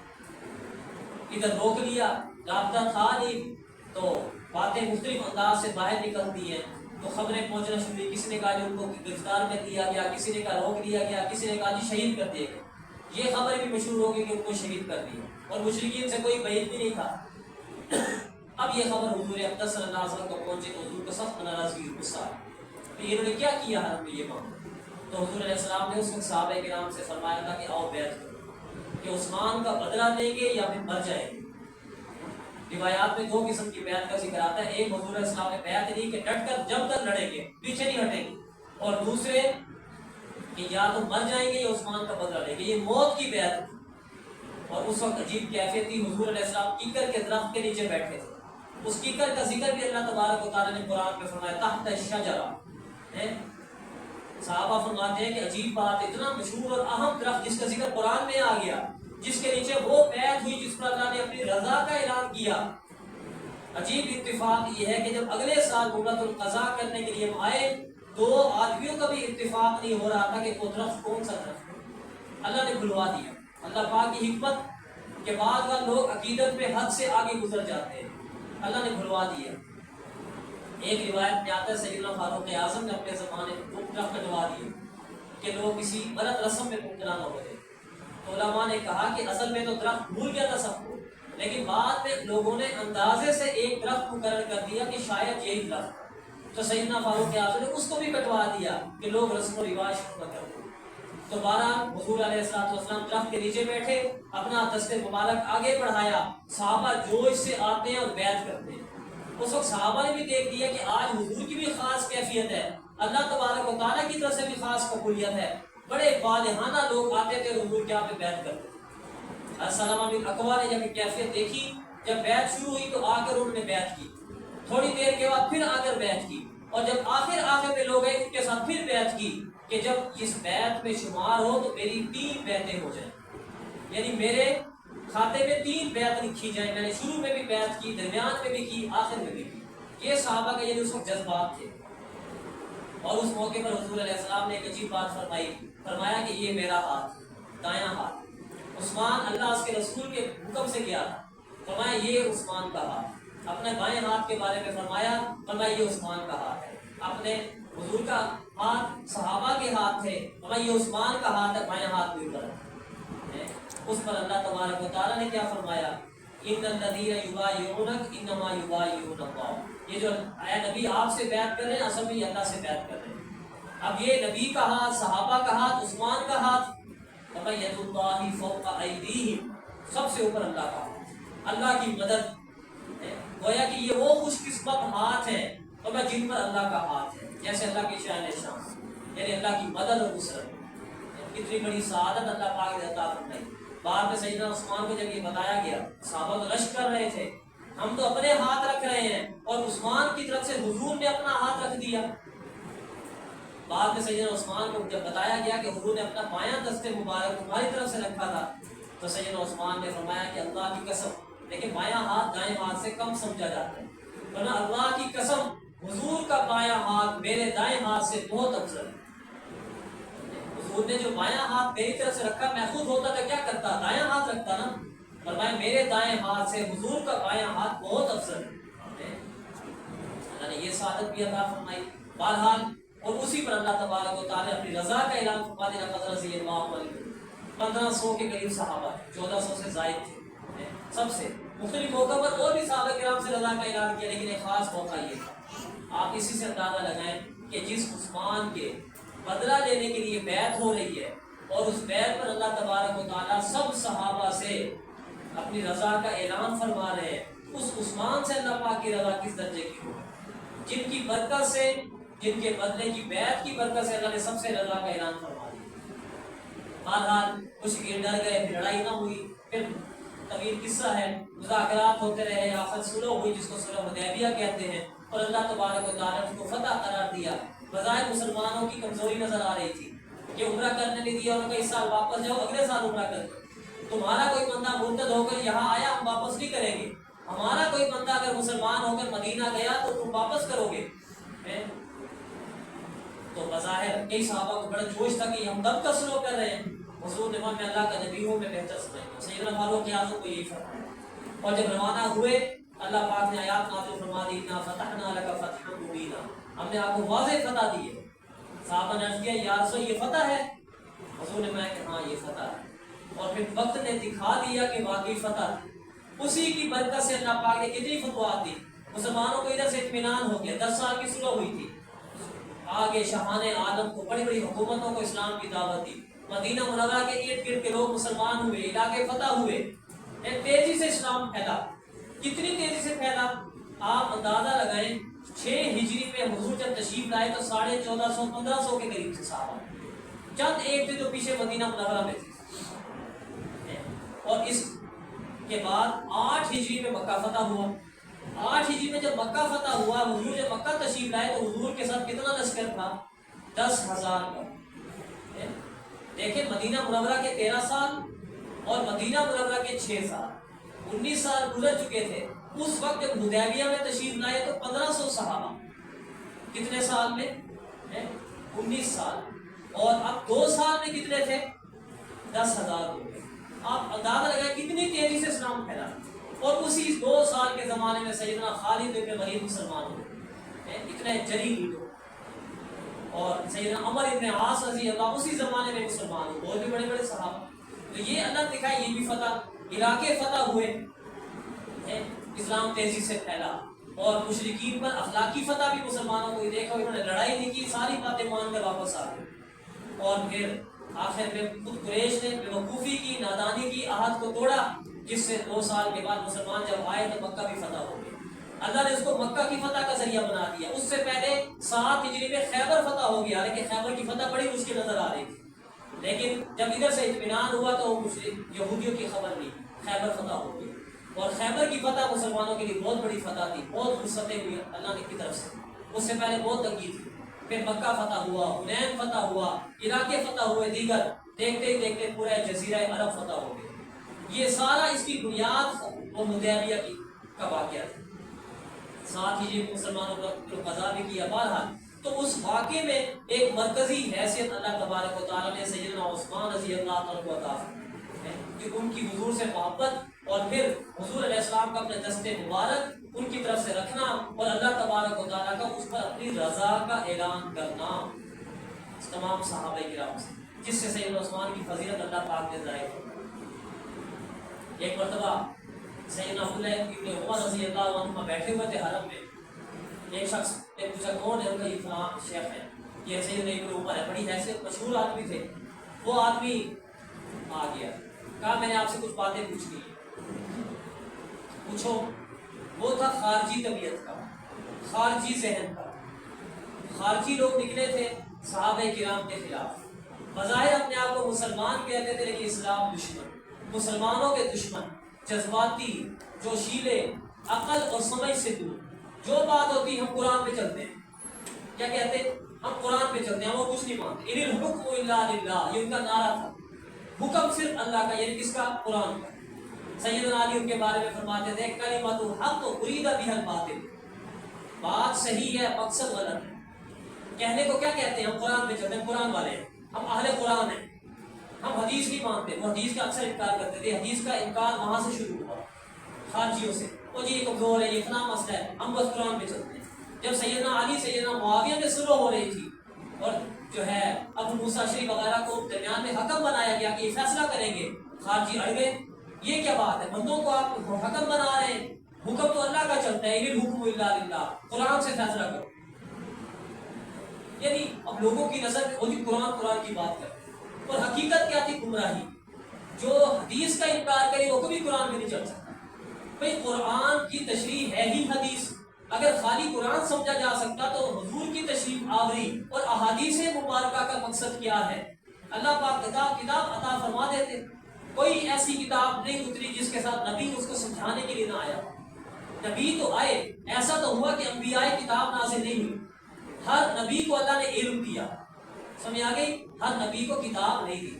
ادھر روک لیا، رابطہ تھا نہیں، تو باتیں مختلف انداز سے باہر نکلتی ہیں، تو خبریں پہنچنا شروع ہوئی، کسی نے کہا جو ان کو گرفتار کر دیا گیا، کسی نے کہا روک دیا گیا، کسی نے کہا جی شہید کر دیے گئے۔ یہ خبر بھی مشہور ہو گئی کہ ان کو شہید کر دیا، اور مشرکین سے کوئی بعید بھی نہیں تھا۔ اب یہ خبر حضور اقدس صلی اللہ علیہ وسلم کو پہنچے تو حضور کو سخت ناراضگی، غصہ کہ انہوں نے کیا کیا حرم میں یہ معاملہ۔ تو حضور علیہ السلام نے اس وقت صحابہ کرام سے فرمایا تھا کہ آؤ بیعت کرو، کہ عثمان کا بدلہ دیں گے یا پھر مر جائیں گے۔ روایات میں دو قسم کی بیعت کا ذکر آتا ہے، ایک حضور علیہ السلام نے بیعت دی کہ ڈٹ کر جب تک لڑیں گے، پیچھے نہیں ہٹیں گے، اور دوسرے کہ یا تو مر جائیں گے یا عثمان کا بدلہ لیں گے، یہ موت کی بیعت تھی۔ اور اس وقت عجیب کیفیت تھی، حضور علیہ السلام کیکر کے درخت کے نیچے بیٹھے تھے، اس کیکر کا ذکر بھی اللہ تبارک و تعالیٰ نے قرآن میں فرمایا تحت الشجرہ۔ صحابہ فرماتے ہیں کہ عجیب بات، اتنا مشہور اور اہم درخت جس کا ذکر قرآن میں آ گیا، جس کے نیچے وہ بیعت ہوئی جس پر اللہ نے اپنی رضا کا اعلان کیا۔ عجیب اتفاق یہ ہے کہ جب اگلے سال عمرۃ القضاء کرنے کے لیے ہم آئے، دو آدمیوں کا بھی اتفاق نہیں ہو رہا تھا کہ وہ درخت کون سا درخت ہے، اللہ نے بھلوا دیا۔ اللہ پاک کی حکمت کہ بعض بار لوگ عقیدت میں حد سے آگے گزر جاتے ہیں، اللہ نے بھلوا دیا۔ ایک روایت میں آتا ہے سیدنا فاروق اعظم نے اپنے زمانے میں درخت کٹوا دیے کہ لوگ کسی غلط رسم میں مبتلا نہ ہو جائے۔ تو علماء نے کہا کہ اصل میں تو درخت بھول گیا تھا سب کو، لیکن بعد میں لوگوں نے اندازے سے ایک درخت مقرر کر دیا کہ شاید یہی درخت ہے، تو سیدنا فاروق اعظم نے اس کو بھی کٹوا دیا کہ لوگ رسم و رواج شروع کر دیں۔ تو بہرحال حضور علیہ السلام درخت کے نیچے بیٹھے، اپنا دست مبارک آگے بڑھایا، صحابہ جوش سے آتے ہیں اور بیعت کرتے ہیں۔ اس وقت صحابہ نے بھی دیکھ لیا کہ آج حضور کی بھی خاص کیفیت ہے، اللہ تبارک و تعالیٰ کی طرف سے بھی خاص قبولیت ہے، بڑے بالحانہ لوگ آتے تھے حضور کے آگے بیعت کرتے تھے۔ سلمہ بن اکوع نے جب کیفیت دیکھی، جب بیعت شروع ہوئی تو آ کر انہوں نے بیعت کی، تھوڑی دیر کے بعد پھر آ کر بیعت کی، اور جب آخر میں لوگ گئے ان کے ساتھ پھر بیعت کی کہ جب اس بیعت میں شمار ہو تو میری 3 بیعتیں ہو جائیں، یعنی میرے کھاتے میں 3 بیعت لکھی جائیں، میں نے شروع میں بھی بیعت کی، درمیان میں بھی کی، آخر میں بھی کی، یہ صحابہ کے یہ اس وقت جذبات تھے. اور اس موقع پر حضور علیہ السلام نے ایک عجیب بات فرمایا کہ یہ میرا ہاتھ, دایاں ہاتھ. عثمان اللہ اس کے رسول کے حکم سے کیا تھا, فرمایا یہ عثمان کا ہاتھ. اپنے بائیں ہاتھ کے بارے میں فرمایا یہ عثمان کا ہاتھ ہے. اپنے حضور کا ہاتھ صحابہ کے ہاتھ تھے, یہ عثمان کا ہاتھ ہے, بائیں ہاتھ بھی اوپر ہے. اس پر اللہ تبارک و تعالیٰ نے کیا فرمایا, ان الذین یبایعونک انما یبایعون اللہ. یہ جو اے نبی آپ سے بیعت کر رہے ہیں اصل میں یہ اللہ سے بیعت کر رہے ہیں. اب یہ نبی کا ہاتھ, صحابہ کا ہاتھ, عثمان کا ہاتھ, ید اللہ فوق ایدیہم, سب سے اوپر اللہ کا ہاتھ, اللہ کی مدد. گویا کہ یہ وہ خوش قسمت ہاتھ ہیں جن پر اللہ کا ہاتھ ہے, جیسے اللہ کی شان شان, یعنی اللہ کی مدد اور نصرت. کتنی بڑی سعادت اللہ پاک نے عطا فرمائی. بعد میں سیدنا عثمان کو جب یہ بتایا گیا, صحابہ تو رشک کر رہے تھے, ہم تو اپنے ہاتھ رکھ رہے ہیں, اور عثمان کی طرف سے حضور نے اپنا ہاتھ رکھ دیا. بعد میں سیدنا عثمان کو جب بتایا گیا کہ حضور نے اپنا بایاں دست مبارک تمہاری طرف سے رکھا تھا, تو سیدنا عثمان نے فرمایا کہ اللہ کی قسم, لیکن بایاں ہاتھ دائیں ہاتھ سے کم سمجھا جاتا ہے, ورنہ اللہ کی قسم حضور کا بایاں ہاتھ میرے دائیں ہاتھ سے بہت افضل ہے. حضور نے جو بایاں ہاتھ میری طرف سے رکھا, میں خود ہوتا تو کیا کرتا, دایاں ہاتھ رکھتا نا, فرمایا میرے دائیں ہاتھ سے حضور کا بایاں ہاتھ بہت افضل ہے. اللہ نے یہ سعادت بھی عطا فرمائی. بہرحال اور اسی پر اللہ تبارک و تعالیٰ اپنی رضا کا اعلان فرما دیا. قدر سے 1500 کے قریب صحابہ, 1400 سے زائد تھے. سب سے مختلف موقع پر اور بھی صحابہ کرام سے رضا کا اعلان کیا, لیکن ایک خاص موقع یہ تھا. آپ اسی سے اندازہ لگائیں کہ جس عثمان کے بدلہ لینے کے لیے بیعت ہو رہی ہے, اور اس بیعت پر اللہ تبارک و تعالیٰ سب صحابہ سے اپنی رضا کا اعلان فرما رہے ہیں, اس عثمان سے اللہ پاک کی رضا کس درجے کی ہو, جن کی برکت سے, جن کے بدلے کی بیعت کی برکت سے اللہ نے سب سے رضا کا اعلان فرما دیا. بہرحال کچھ ڈر گئے, پھر لڑائی نہ ہوئی, پھر طویل قصہ ہے, مذاکرات ہوتے رہے, آخر صلح ہوئی جس کو صلح حدیبیہ کہتے ہیں, اور اللہ تبارک و تعالیٰ نے کو فتح قرار دیا. بظاہر مسلمانوں کی کمزوری نظر آ رہی تھی کہ عمرہ کرنے نہیں دیا, انہوں نے اس سال واپس جاؤ, اگلے سال عمرہ کر دو. تمہارا کوئی بندہ مرتد ہو کر یہاں آیا, ہم واپس نہیں کریں گے. ہمارا کوئی بندہ اگر مسلمان ہو کر مدینہ گیا تو تم واپس کرو گے. تو بظاہر کئی صحابہ کو بڑا جوش تھا کہ ہم دب کا سلو کر رہے ہیں. حضور نے میں اللہ کا نبی ہوں, میں بہتر سمجھتا ہوں. سیدنا فاروق اعظم کو یہی فرمایا. اور جب روانہ ہوئے, اللہ پاک نے آیات نازل فرما دی, انا فتحنا لک فتحا مبینا, ہم نے آپ کو واضح فتح دی ہے. صحابہ نے عرض کیا یا رسول یہ فتح ہے؟ حضور نے فرمایا کہ ہاں یہ فتح ہے. اور پھر وقت نے دکھا دیا کہ واقعی فتح. اسی کی برکت سے اللہ پاک نے کتنی فتوحات دی. مسلمانوں کو ادھر سے اطمینان ہو گیا, 10 سال کی صلح ہوئی تھی. آگے شاہان عالم کو, بڑی بڑی حکومتوں کو اسلام کی دعوت دی. مدینہ منورہ کے ارد گرد کے لوگ مسلمان ہوئے, علاقے فتح ہوئے, تیزی سے اسلام پھیلا. کتنی تیزی سے پھیلا آپ اندازہ لگائیں. 6 ہجری میں حضور جب تشریف لائے تو 1450 1500 کے قریب سے صحابہ, چند ایک تھے جو پیچھے مدینہ منورہ میں تھے. اور اس کے بعد 8 ہجری میں مکہ فتح ہوا. 8 ہجری میں جب مکہ فتح ہوا, حضور جب مکہ تشریف لائے تو حضور کے ساتھ کتنا لشکر تھا, 10,000 کا. دیکھیں مدینہ منورہ کے 13 سال اور مدینہ منورہ کے 6 سال, 19 سال گزر چکے تھے. اس وقت جب حدیبیہ میں تشریف لائے تو 1500 صحابہ, کتنے سال میں, 19 سال, اور اب 2 سال میں کتنے تھے, 10,000 ہو گئے. آپ اندازہ لگائیں کتنی تیزی سے اسلام پھیلا. اور اسی 2 سال کے زمانے میں سیدنا خالد بن ولید مسلمان ہوئے, اتنے جلیل لوگ. اور سیدنا عمر ابن عاص رضی اللہ اسی زمانے میں مسلمان ہوئے, اور بھی بڑے بڑے صحابہ. تو یہ اللہ دکھائے, یہ بھی فتح, علاقے فتح ہوئے, اسلام تیزی سے پھیلا. اور مشرکین پر اخلاقی فتح بھی مسلمانوں کو دیکھا, انہوں نے لڑائی نہیں کی, ساری باتیں مان کر واپس آ گئے. اور پھر آخر میں خود قریش نے بے وقوفی کی, نادانی کی, عہد کو توڑا, جس سے 2 سال کے بعد مسلمان جب آئے تو مکہ بھی فتح ہو گیا. اللہ نے اس کو مکہ کی فتح کا ذریعہ بنا دیا. اس سے پہلے 7 ہجری میں خیبر فتح ہو گیا, لیکن خیبر کی فتح بڑی مشکل نظر آ رہی تھی. لیکن جب ادھر سے اطمینان ہوا تو یہودیوں کی خبر نہیں, خیبر فتح ہو گئی. اور خیبر کی فتح مسلمانوں کے لیے بہت بڑی فتح تھی, بہت فرصتیں ہوئی اللہ کی طرف سے. اس سے پہلے بہت تنگی تھی. پھر مکہ فتح ہوا, حنین فتح ہوا, علاقے فتح ہوئے دیگر, دیکھتے ہی دیکھتے پورا جزیرہ عرب فتح ہو گیا. یہ سارا اس کی بنیاد وہ حدیبیہ کا واقعہ تھا. ساتھ ہی یہ مسلمانوں پر قضا بھی کیا. بہرحال تو اس واقعے میں ایک مرکزی حیثیت اللہ تبارک و تعالیٰ نے سیدنا عثمان رضی اللہ عنہ کو عطا ہے کہ ان کی حضور سے محبت اور پھر حضور علیہ السلام کا اپنے دستے مبارک ان کی طرف سے رکھنا اور اللہ تبارک و تعالیٰ کا اس پر اپنی رضا کا اعلان کرنا تمام صحابہ کرام سے، جس سے سیدنا عثمان کی فضیلت اللہ پاک نے ظاہر کی. ایک مرتبہ سیدنا عبداللہ ابن عمر رضی اللہ عنہ بیٹھے ہوئے تھے حرم میں. ایک شخص نے پوچھا کون ہے؟ ان کا یہ فلاں شیخ ہے، یہ سیدنا ابن عمر ہے، بڑی حیثیت مشہور آدمی تھے. وہ آدمی آ گیا، کہا میں نے آپ سے کچھ باتیں پوچھنی ہیں. پوچھو. وہ تھا خارجی طبیعت کا، خارجی ذہن کا، خارجی لوگ نکلے تھے صحابہ کرام کے خلاف. بظاہر اپنے آپ کو مسلمان کہتے تھے لیکن اسلام دشمن، مسلمانوں کے دشمن، جذباتی، جوشیلے، عقل اور سمجھ سے دور. جو بات ہوتی ہم قرآن پہ چلتے ہیں. کیا کہتے ہیں؟ ہم قرآن پہ چلتے ہیں، وہ کچھ نہیں مانتے. ان الحکم الا للہ، یہ ان کا نعرہ تھا. حکم صرف اللہ کا، یعنی کس کا؟ قرآن کا. سیدنا علی ان کے بارے میں فرماتے تھے کلمۃ الحق ارید بها الباطل، بات صحیح ہے مقصد غلط ہے. کہنے کو کیا کہتے ہیں؟ ہم قرآن پہ چلتے ہیں، قرآن والے ہیں، ہم اہل قرآن ہیں، ہم حدیث نہیں مانتے. وہ حدیث کا اکثر انکار کرتے تھے. حدیث کا انکار وہاں سے شروع ہوا خارجیوں سے. وہ جی یہ کمزور ہے، یہ اتنا مسئلہ ہے، ہم بس قرآن پہ چلتے ہیں. جب سیدنا علی سیدنا معاویہ میں سلو ہو رہی تھی اور جو ہے ابو موسیٰ اشعری وغیرہ کو درمیان میں حکم بنایا گیا کہ یہ فیصلہ کریں گے، خارجی اڑ گئے. یہ کیا بات ہے؟ بندوں کو آپ حکم بنا رہے ہیں، حکم تو اللہ کا چلتا ہے. ان الحکم الا للہ، قرآن سے فیصلہ کرو. یعنی اب لوگوں کی نظر میں وہی قرآن کی بات کرتے. اور حقیقت کیا تھی؟ گمراہی. جو حدیث کا انکار کرے وہ کبھی قرآن میں نہیں چل سکتا. بھئی قرآن کی تشریح ہے ہی حدیث. اگر خالی قرآن سمجھا جا سکتا تو حضور کی تشریف آوری اور احادیث مبارکہ کا مقصد کیا ہے؟ اللہ پاک کتاب عطا فرما دیتے. کوئی ایسی کتاب نہیں اتری جس کے ساتھ نبی اس کو سمجھانے کے لیے نہ آیا. نبی تو آئے، ایسا تو ہوا کہ انبیاء کتاب نازل نہیں ہوئی. ہر نبی کو اللہ نے علم دیا. سمجھ آ گئی؟ ہر نبی کو کتاب نہیں دی،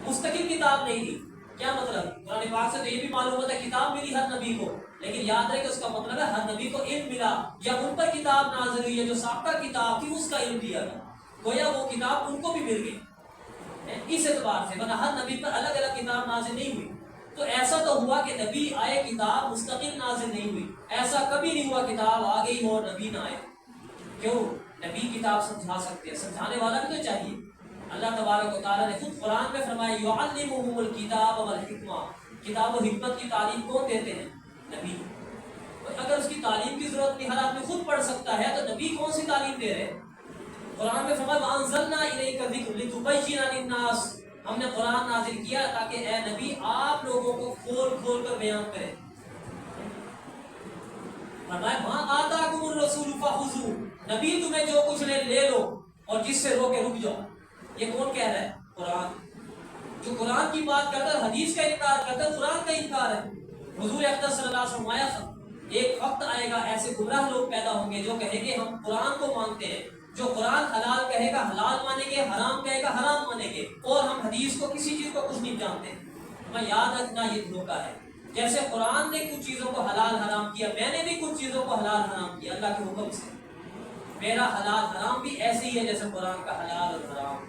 مستقل کتاب نہیں دی. کیا مطلب؟ قرآن پاک سے تو یہ بھی معلوم ہوتا ہے کتاب ملی ہر نبی کو، لیکن یاد رہے کہ اس کا مطلب ہے ہر نبی کو علم ملا یا ان پر کتاب نازل ہوئی ہے جو سابقہ کتاب تھی اس کا علم دیا گیا. گویا وہ کتاب ان کو بھی مل گئی اس اعتبار سے، ورنہ ہر نبی پر الگ الگ کتاب نازل نہیں ہوئی. تو ایسا تو ہوا کہ نبی آئے کتاب مستقل نازل نہیں ہوئی. ایسا کبھی نہیں ہوا کتاب آ گئی اور نبی نہ آئے. کیوں؟ نبی کتاب سمجھا سکتے ہیں، سمجھانے والا بھی تو چاہیے. اللہ تبارک و تعالیٰ نے خود قرآن میں فرمایا یعلمہم الکتاب والحکمہ، کتاب و حکمت کی تعلیم کون دیتے ہیں؟ نبی. اگر اس کی تعلیم کی ضرورت نہیں، ہر آدمی خود پڑھ سکتا ہے، تو نبی کون سی تعلیم دے رہے؟ قرآن میں فرمایا وانزلنا الیک الذکر لتبین للناس، ہم نے قرآن نازل کیا تاکہ اے نبی آپ لوگوں کو کھول کھول کر بیان کریں. فرمایا ما آتاکم الرسول فخذوہ، نبی تمہیں جو کچھ لے لو اور جس سے روکے رک جاؤ. یہ کون کہہ رہا ہے؟ قرآن. جو قرآن کی بات کرتا ہے، حدیث کا انکار کرتا ہے، قرآن کا انکار ہے. حضور اقدس صلی اللہ علیہ وسلم آیا تھا ایک وقت آئے گا ایسے گمراہ لوگ پیدا ہوں گے جو کہیں گے ہم قرآن کو مانتے ہیں، جو قرآن حلال کہے گا حلال مانیں گے، حرام کہے گا حرام مانیں گے، اور ہم حدیث کو کسی چیز کو کچھ نہیں جانتے. میں یاد رکھنا یہ دھوکہ ہے. جیسے قرآن نے کچھ چیزوں کو حلال حرام کیا، میں نے بھی کچھ چیزوں کو حلال حرام کیا اللہ کے حکم سے. میرا حلال حرام بھی ایسے ہی ہے جیسے قرآن کا حلال اور حرام.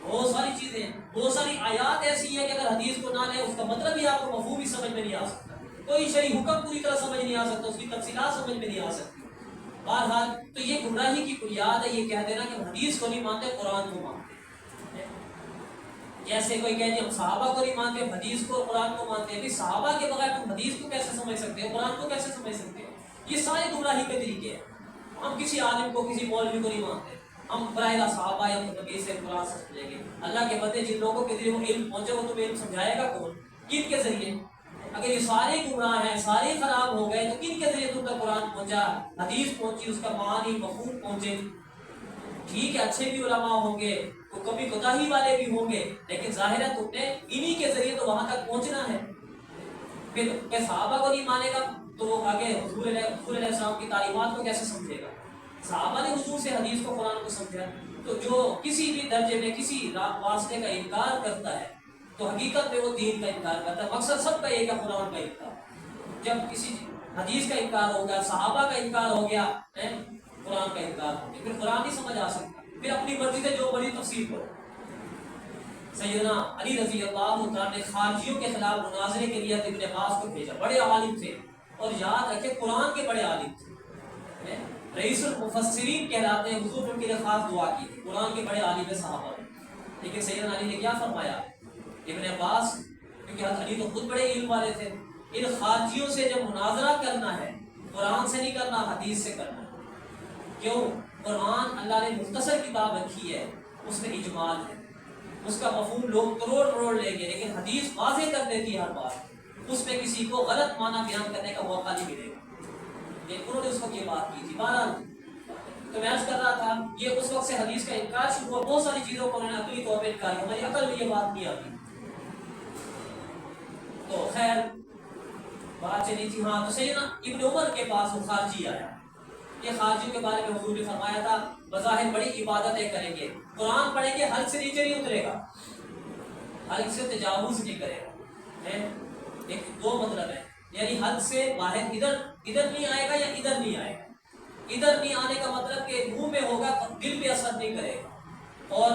بہت ساری چیزیں، بہت ساری آیات ایسی ہیں کہ اگر حدیث کو نہ لیں اس کا مطلب ہی آپ کو مفہوم ہی سمجھ میں نہیں آ سکتا. کوئی شرعی حکم پوری طرح سمجھ نہیں آ سکتا، اس کی تفصیلات سمجھ میں نہیں آ سکتی. بہرحال تو یہ گمراہی کی بنیاد ہے یہ کہہ دینا کہ ہم حدیث کو نہیں مانتے، قرآن کو مانتے. جیسے کوئی کہے کہ ہم صحابہ کو نہیں مانتے، ہم حدیث کو قرآن کو مانتے ہیں. صحابہ کے بغیر تم حدیث کو کیسے سمجھ سکتے ہو، قرآن کو کیسے سمجھ سکتے ہو؟ یہ سارے گمراہی کے طریقے ہیں. ہم کسی عالم کو کسی مولوی کو نہیں مانتے، ہم براہ راست صحابہ یا نبی سے قرآن سے سمجھیں گے. اللہ کے بندے جن لوگوں کے ذریعے وہ علم پہنچے وہ تمہیں علم سمجھائے گا کون؟ کن کے ذریعے؟ اگر یہ سارے گمراہ ہیں، سارے خراب ہو گئے تو کن کے ذریعے تم تک قرآن پہنچا، حدیث پہنچی، اس کا معنی مفہوم پہنچے؟ ٹھیک ہے اچھے بھی علماء ہوں گے، وہ کبھی کوتاہی والے بھی ہوں گے، لیکن ظاہر ہے تم نے انہی کے ذریعے تو وہاں تک پہنچنا ہے. پھر کہ صحابہ کو نہیں مانے گا تو وہ آگے حضور علیہ السلام کی تعلیمات کو کیسے سمجھے گا؟ صحابہ نے حضور سے حدیث کو قرآن کو سمجھا. تو جو کسی بھی درجے میں کسی واسطے کا انکار کرتا ہے تو حقیقت میں وہ دین کا انکار کرتا ہے. مقصد سب کا ایک ہے، قرآن کا انکار. جب کسی حدیث کا انکار ہو گیا، صحابہ کا انکار ہو گیا، قرآن کا انکار ہو گیا، پھر قرآن نہیں سمجھ آ سکتا، پھر اپنی مرضی سے جو بڑی تفسیر کرو۔ سیدنا علی رضی اللہ عنہ نے خارجیوں کے خلاف مناظرے کے لیے ابن عباس کو بھیجا، بڑے عالم تھے، اور یاد رکھے قرآن کے بڑے عالم تھے، رئیس المفسرین کہلاتے ہیں، حضور ان کے لیے خاص دعا کی تھی، قرآن کے بڑے عالم صحابہ نے۔ لیکن سیدنا علی نے کیا فرمایا؟ ابن عباس، کیونکہ حضرت علی تو خود بڑے علم والے تھے، ان خارجیوں سے جب مناظرہ کرنا ہے قرآن سے نہیں کرنا، حدیث سے کرنا ہے۔ کیوں؟ قرآن اللہ نے مختصر کتاب رکھی ہے، اس میں اجمال ہے، اس کا مفہوم لوگ کروڑ کروڑ لیں گے، لیکن حدیث واضح کر دیتی ہے ہر بات، اس میں کسی کو غلط معنی بیان کرنے کا موقع نہیں ملے گا۔ لیکن انہوں نے اس وقت یہ بات کی تھی۔ بہرحال تو میں عرض کر رہا تھا، یہ اس وقت سے حدیث کا انکار شروع ہوا، بہت ساری چیزوں کو انہوں نے عقلی طور پہ انکار کیا، ہماری عقل میں یہ بات نہیں آتی۔ تو خیر بات چلی تھی، ہاں تو سیدنا ابن عمر کے پاس وہ خارجی آیا، یہ خارجیوں کے بارے میں حضور نے فرمایا تھا بظاہر بڑی عبادتیں کریں گے، قرآن پڑھیں گے، حلق سے نیچے نہیں اترے گا، حلق سے تجاوز نہیں کرے گا۔ ایک دو مطلب ہے، یعنی حلق سے باہر ادھر نہیں آئے گا یا ادھر نہیں آئے گا۔ ادھر نہیں آنے کا مطلب کہ منہ میں ہوگا، دل پہ اثر نہیں کرے گا، اور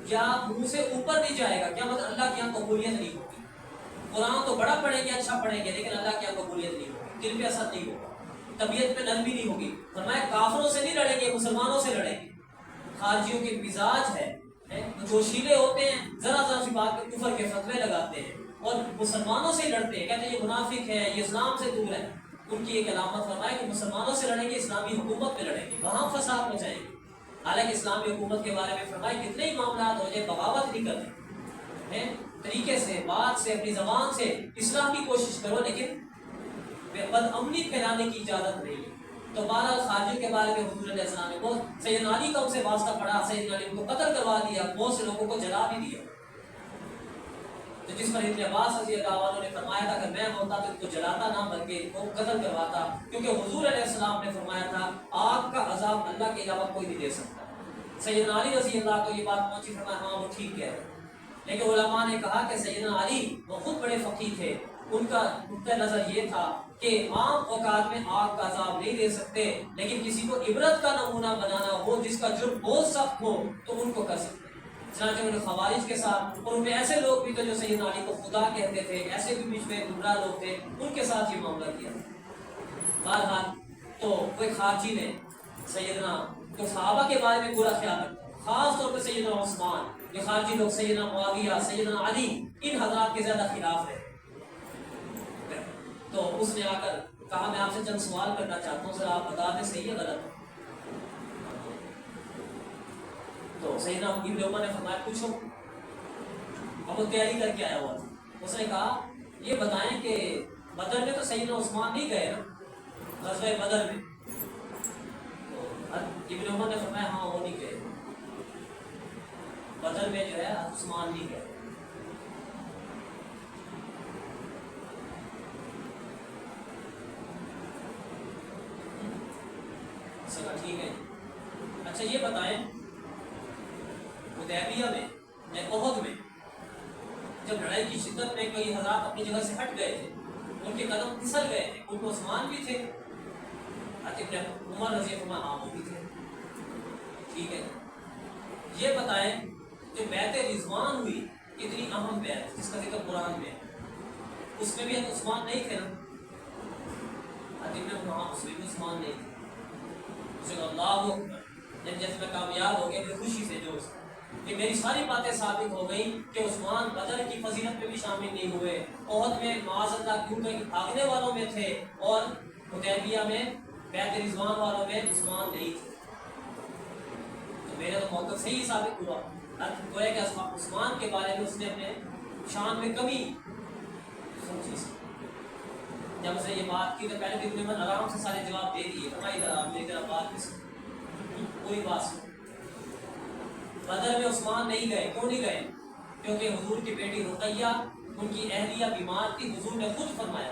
یا منہ سے اوپر نہیں جائے گا، کیا مطلب اللہ کی یہاں قبولیت نہیں ہوگی۔ قرآن تو بڑا پڑھیں گے، اچھا پڑھیں گے، لیکن اللہ کی یہاں قبولیت نہیں ہوگی، دل پہ اثر نہیں ہوگا، طبیعت پہ نرمی نہیں ہوگی۔ فرمایا کافروں سے نہیں لڑیں گے، مسلمانوں سے لڑیں گے۔ خارجیوں کے مزاج ہے، جوشیلے ہوتے ہیں، ذرا ذرا سی بات پہ کفر کے فتوے لگاتے ہیں، اور مسلمانوں سے لڑتے ہیں، کہتے ہیں یہ منافق ہے، یہ اسلام سے دور ہے۔ ان کی ایک علامت فرمایا کہ مسلمانوں سے لڑیں گے، اسلامی حکومت پہ لڑیں گے، وہاں فساد مچائیں گے۔ حالانکہ اسلامی حکومت کے بارے میں فرمایا کتنے ہی معاملات ہو جائے، بغاوت نہیں کرتے، طریقے سے، بات سے، اپنی زبان سے اصلاح کی کوشش کرو، لیکن بد امنی پھیلانے کی اجازت نہیں ہے۔ تو بہرحال خارجیوں کے بارے میں حضور علیہ السلام نے بہت، سیدنا علی کا ان سے واسطہ پڑا، سیدنا علی کو قتل کروا دیا، بہت سے لوگوں کو جلا بھی دیا۔ تو جس پر ابن عباس رضی اللہ عنہ نے فرمایا تھا کہ میں ہوتا تو ان کو جلاتا نہ بلکہ ان کو قتل کرواتا، کیونکہ حضور علیہ السلام نے فرمایا تھا آگ کا عذاب اللہ کے علاوہ کوئی نہیں دے سکتا۔ سیدنا علی رضی اللہ کو یہ بات پہنچی، فرمایا ہاں وہ ٹھیک کہہ رہے، لیکن علماء نے کہا کہ سیدنا علی وہ خود بڑے فقیہ تھے، ان کا نقطہ نظر یہ تھا کہ عام اوقات میں آگ کا عذاب نہیں دے سکتے، لیکن کسی کو عبرت کا نمونہ بنانا ہو، جس کا جرم بہت سخت ہو، تو ان کو کر سکتے۔ چنانچہ انہوں نے خوارج کے ساتھ، اور ان میں ایسے لوگ بھی تھے جو سیدنا علی کو خدا کہتے تھے، ایسے بھی بیچ میں گمراہ لوگ تھے، ان کے ساتھ یہ معاملہ کیا۔ بہرحال تو کوئی خارجی نے سیدنا تو صحابہ کے بارے میں برا خیال رکھا، خاص طور پہ سیدنا عثمان، یہ خارجی لوگ سیدنا معاویہ، سیدنا علی، ان حضرات کے زیادہ خلاف ہے۔ تو اس نے آ کر کہا میں آپ سے چند سوال کرنا چاہتا ہوں، ذرا آپ بتا دیں صحیح ہے غلط۔ تو سیدنا ابن عمر نے فرمایا پوچھو، اب وہ تیاری کر کے آیا ہوا تھا۔ اس نے کہا یہ بتائیں کہ بدر میں تو سیدنا عثمان نہیں گئے نا، غزوہ بدر میں؟ ابن عمر نے فرمایا ہاں وہ نہیں گئے، بدر میں جو ہے عثمان نہیں گئے۔ ٹھیک ہے، اچھا یہ بتائیں حدیبیہ میں یا احد میں جب لڑائی کی شدت میں کئی حضرات اپنی جگہ سے ہٹ گئے تھے، ان کے قدم پھسل گئے تھے، ان کو عثمان بھی تھے، ابن عمر رضی اللہ عنہ ہاں وہ بھی تھے، ٹھیک ہے۔ یہ بتائیں جو بیعت رضوان ہوئی، اتنی اہم بیعت جس کا ذکر قرآن میں ہے، اس میں بھی عثمان نہیں تھے نا؟ ابن عمر اس میں بھی عثمان نہیں تھے۔ اللہ جب میں کامیاب ہو گیا، خوشی سے جو کہ میری ساری باتیں ثابت ہو گئی کہ عثمان بدر کی فضیلت میں بھی شامل نہیں ہوئے، احد میں معاذ اللہ کیونکہ بھاگنے والوں میں تھے، اور حدیبیہ میں بیعت رضوان والوں میں عثمان نہیں تھے، تو میرا تو موقف صحیح ثابت ہوا۔ گویا کہ عثمان کے بارے میں اس نے اپنے شان میں کمی سمجھی، جب اسے یہ بات کی تو پہلے بھی ابن عمر آرام سے سارے جواب دے دیے، ہماری طرح میری طرح بات نہیں، کوئی بات نہیں۔ بدر میں عثمان نہیں گئے، کیوں نہیں گئے؟ کیونکہ حضور کی بیٹی رقیہ ان کی اہلیہ بیمار تھی، حضور نے خود فرمایا،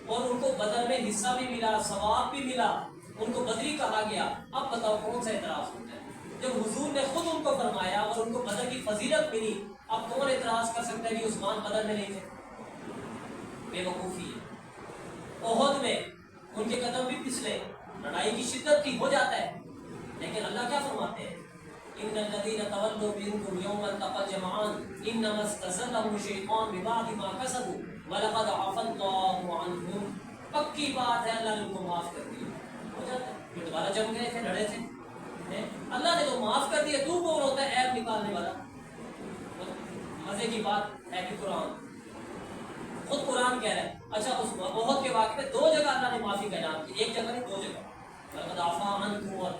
اور ان کو بدر میں حصہ بھی ملا، ثواب بھی ملا، ان کو بدری کہا گیا۔ اب بتاؤ کون سا اعتراض ہوتا ہے؟ جب حضور نے خود ان کو فرمایا اور ان کو بدر کی فضیلت ملی، اب کون اعتراض کر سکتا ہے کہ عثمان بدر میں نہیں تھے؟ بے وقوفی ہے۔ احد میں ان کے قدم بھی پھسلے، لڑائی کی شدت تھی، ہو جاتا ہے، لیکن اللہ کیا فرماتے ہیں؟ ان الذين تولوا منكم يوم التقى الجمعان انما استزلهم الشيطان ببعض ما كسبوا ولقد عفا الله عنهم. پکی بات ہے اللہ نے ان کو معاف کر دیا، ہو جاتا ہے. یہ دوبارہ جم گئے تھے، لڑے تھے، اللہ نے تو معاف کر دیا، تو کون ہوتا ہے عیب نکالنے والا؟ مزے کی بات ہے کہ قرآن خود قرآن کہہ رہا ہے. اچھا اس احد کے واقعے میں 2 جگہ اللہ نے معافی کا اعلان کیا، ایک جگہ نہیں 2 جگہ. ولقد عفا عنكم اور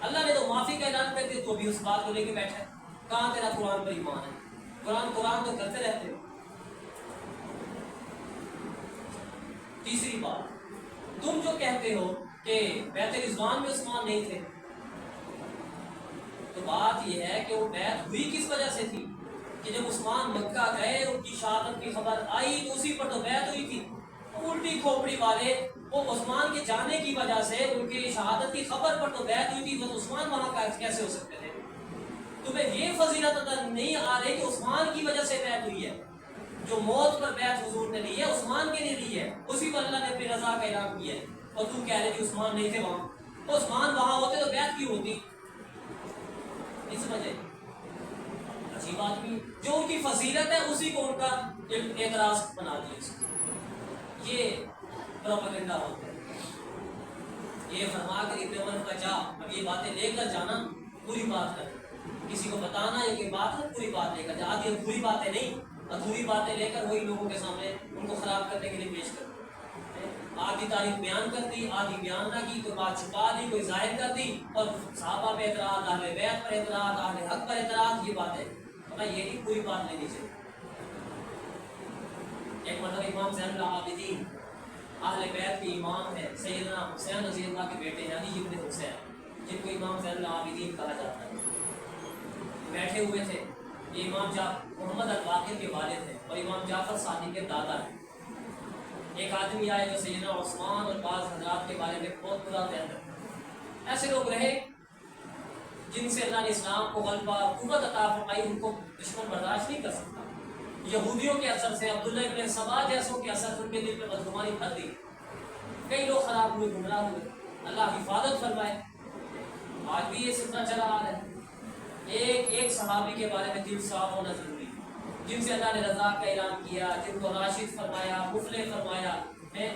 اللہ نے تو معافی کا اعلان کر دیا، تو بھی اس بات کو لے کے بیٹھا ہے. کہاں تیرا قرآن پر ایمان ہے؟ قرآن تو کرتے رہتے ہو. تیسری بات، تم جو کہتے ہو کہ بیت رضوان میں عثمان نہیں تھے، تو بات یہ ہے کہ وہ بیعت ہوئی کس وجہ سے تھی؟ کہ جب عثمان مکہ گئے، ان کی شہادت کی خبر آئی تو اسی پر تو بیعت ہوئی تھی. الٹی کھوپڑی والے وہ عثمان کے جانے کی وجہ سے ان کی شہادت کی خبر پر تو بیعت ہوئی تھی، تو عثمان وہاں کیسے ہو سکتے تھے؟ تمہیں یہ فضیلت نہیں آ رہی کہ عثمان کی وجہ سے بیعت ہوئی ہے. جو موت پر بیعت حضور نے لی ہے عثمان کے لیے لی ہے، اسی پر اللہ نے اپنی رضا کا اعلان کیا ہے. اور تم کہہ رہے کہ عثمان نہیں تھے وہاں، تو عثمان وہاں ہوتے تو بیعت کیوں ہوتی؟ نہیں سمجھے؟ عجیب آدمی، جو ان کی فضیلت ہے اسی کو ان کا اعتراض بنا دیا. یہ پروپیگنڈا ہوتا ہے. یہ فرما کر ابن عمر کا جا، اب یہ باتیں لے کر جانا، پوری بات کر کسی کو بتانا یہ کہ بات ہے، پوری بات لے کر جا. آدھی ادھوری باتیں نہیں، ادھوری باتیں لے کر وہی لوگوں کے سامنے ان کو خراب کرنے کے لیے پیش کر. آدھی تاریخ بیان کر دی، آدھی بیان نہ کی، کوئی بات چھپا دی، کوئی ظاہر کر دی، اور صحابہ پہ اعتراض، اہل بیت پر اعتراض، اہل حق پر اعتراض. یہ بات ہے، یہ نہیں پوری بات لینی چاہیے. ایک مرتبہ امام زین العابدین اہل بیت کے امام ہیں، سیدنا حسین رضی اللہ کے بیٹے ہیں، علی ابن حسین، جن کو امام زین العابدین کہا جاتا ہے. بیٹھے ہوئے تھے. یہ امام محمد الباقر کے والد ہیں اور امام جعفر صادق کے دادا ہیں. ایک آدمی آئے جو سیدنا عثمان اور بعض حضرات کے بارے میں بہت برا کہتا ہے. ایسے لوگ رہے جن سے اللہ نے اسلام کو غلبہ قوت عطا فرمائی، ان کو دشمن برداشت نہیں کر سکتا. یہودیوں کے اثر سے، عبداللہ ابن سبا جیسوں کے اثر سے ان کے دل میں بدگمانی بھر دی. کئی لوگ خراب ہوئے، گمراہ ہوئے. اللہ حفاظت فرمائے. آج بھی یہ سلسلہ چلا آ رہا ہے. ایک صحابی کے بارے میں دل صاف ہونا ضروری، جن سے اللہ نے رضا کا اعلان کیا، جن کو راشد فرمایا، مفلح فرمایا ہے.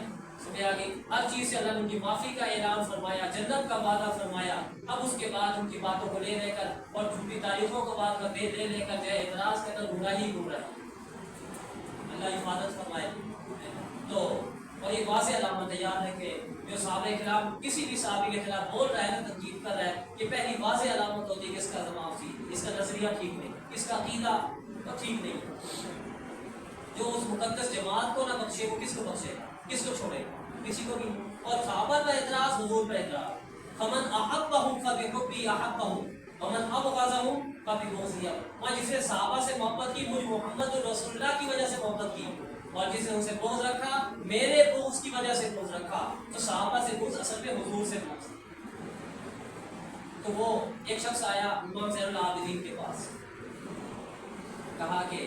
سمجھا کہ ہر چیز سے اللہ نے ان کی معافی کا اعلان فرمایا، جنت کا وعدہ فرمایا. اب اس کے بعد ان کی باتوں کو لے کر اور جھوٹی تاریخوں کو بات کر لے کر جو ہے اعتراض کر گمراہی گم رہا ہے. اللہ حفاظت فرمائے. تو اور یہ واضح علامت یاد ہے کہ جو صحابہ کرام کسی بھی صحابی کے خلاف بول رہا ہے نا، تنقید کر رہا ہے، یہ پہلی واضح علامت ہوتی ہے کہ اس کا دماغ ٹھیک، اس کا نظریہ ٹھیک نہیں، اس کا عقیدہ ٹھیک نہیں. جو اس مقدس جماعت کو نہ بخشے وہ کس کو بخشے گا؟ کس کو چھوڑے گا؟ کسی کو نہیں. اور صحابہ پر اعتراض، حضور پر اعتراض. فمن احبهم فبحبی احبهم ومن ابغضهم فببغضی. اور جس نے صحابہ سے محبت کی، مجھ محمد رسول اللہ کی وجہ سے محبت کی، اور جس نے ان سے بغض رکھا، میرے بغض کی وجہ سے بغض رکھا. تو صحابہ سے بغض اصل میں حضور سے بغض. تو وہ ایک شخص آیا امام زین العابدین کے پاس، کہا کہ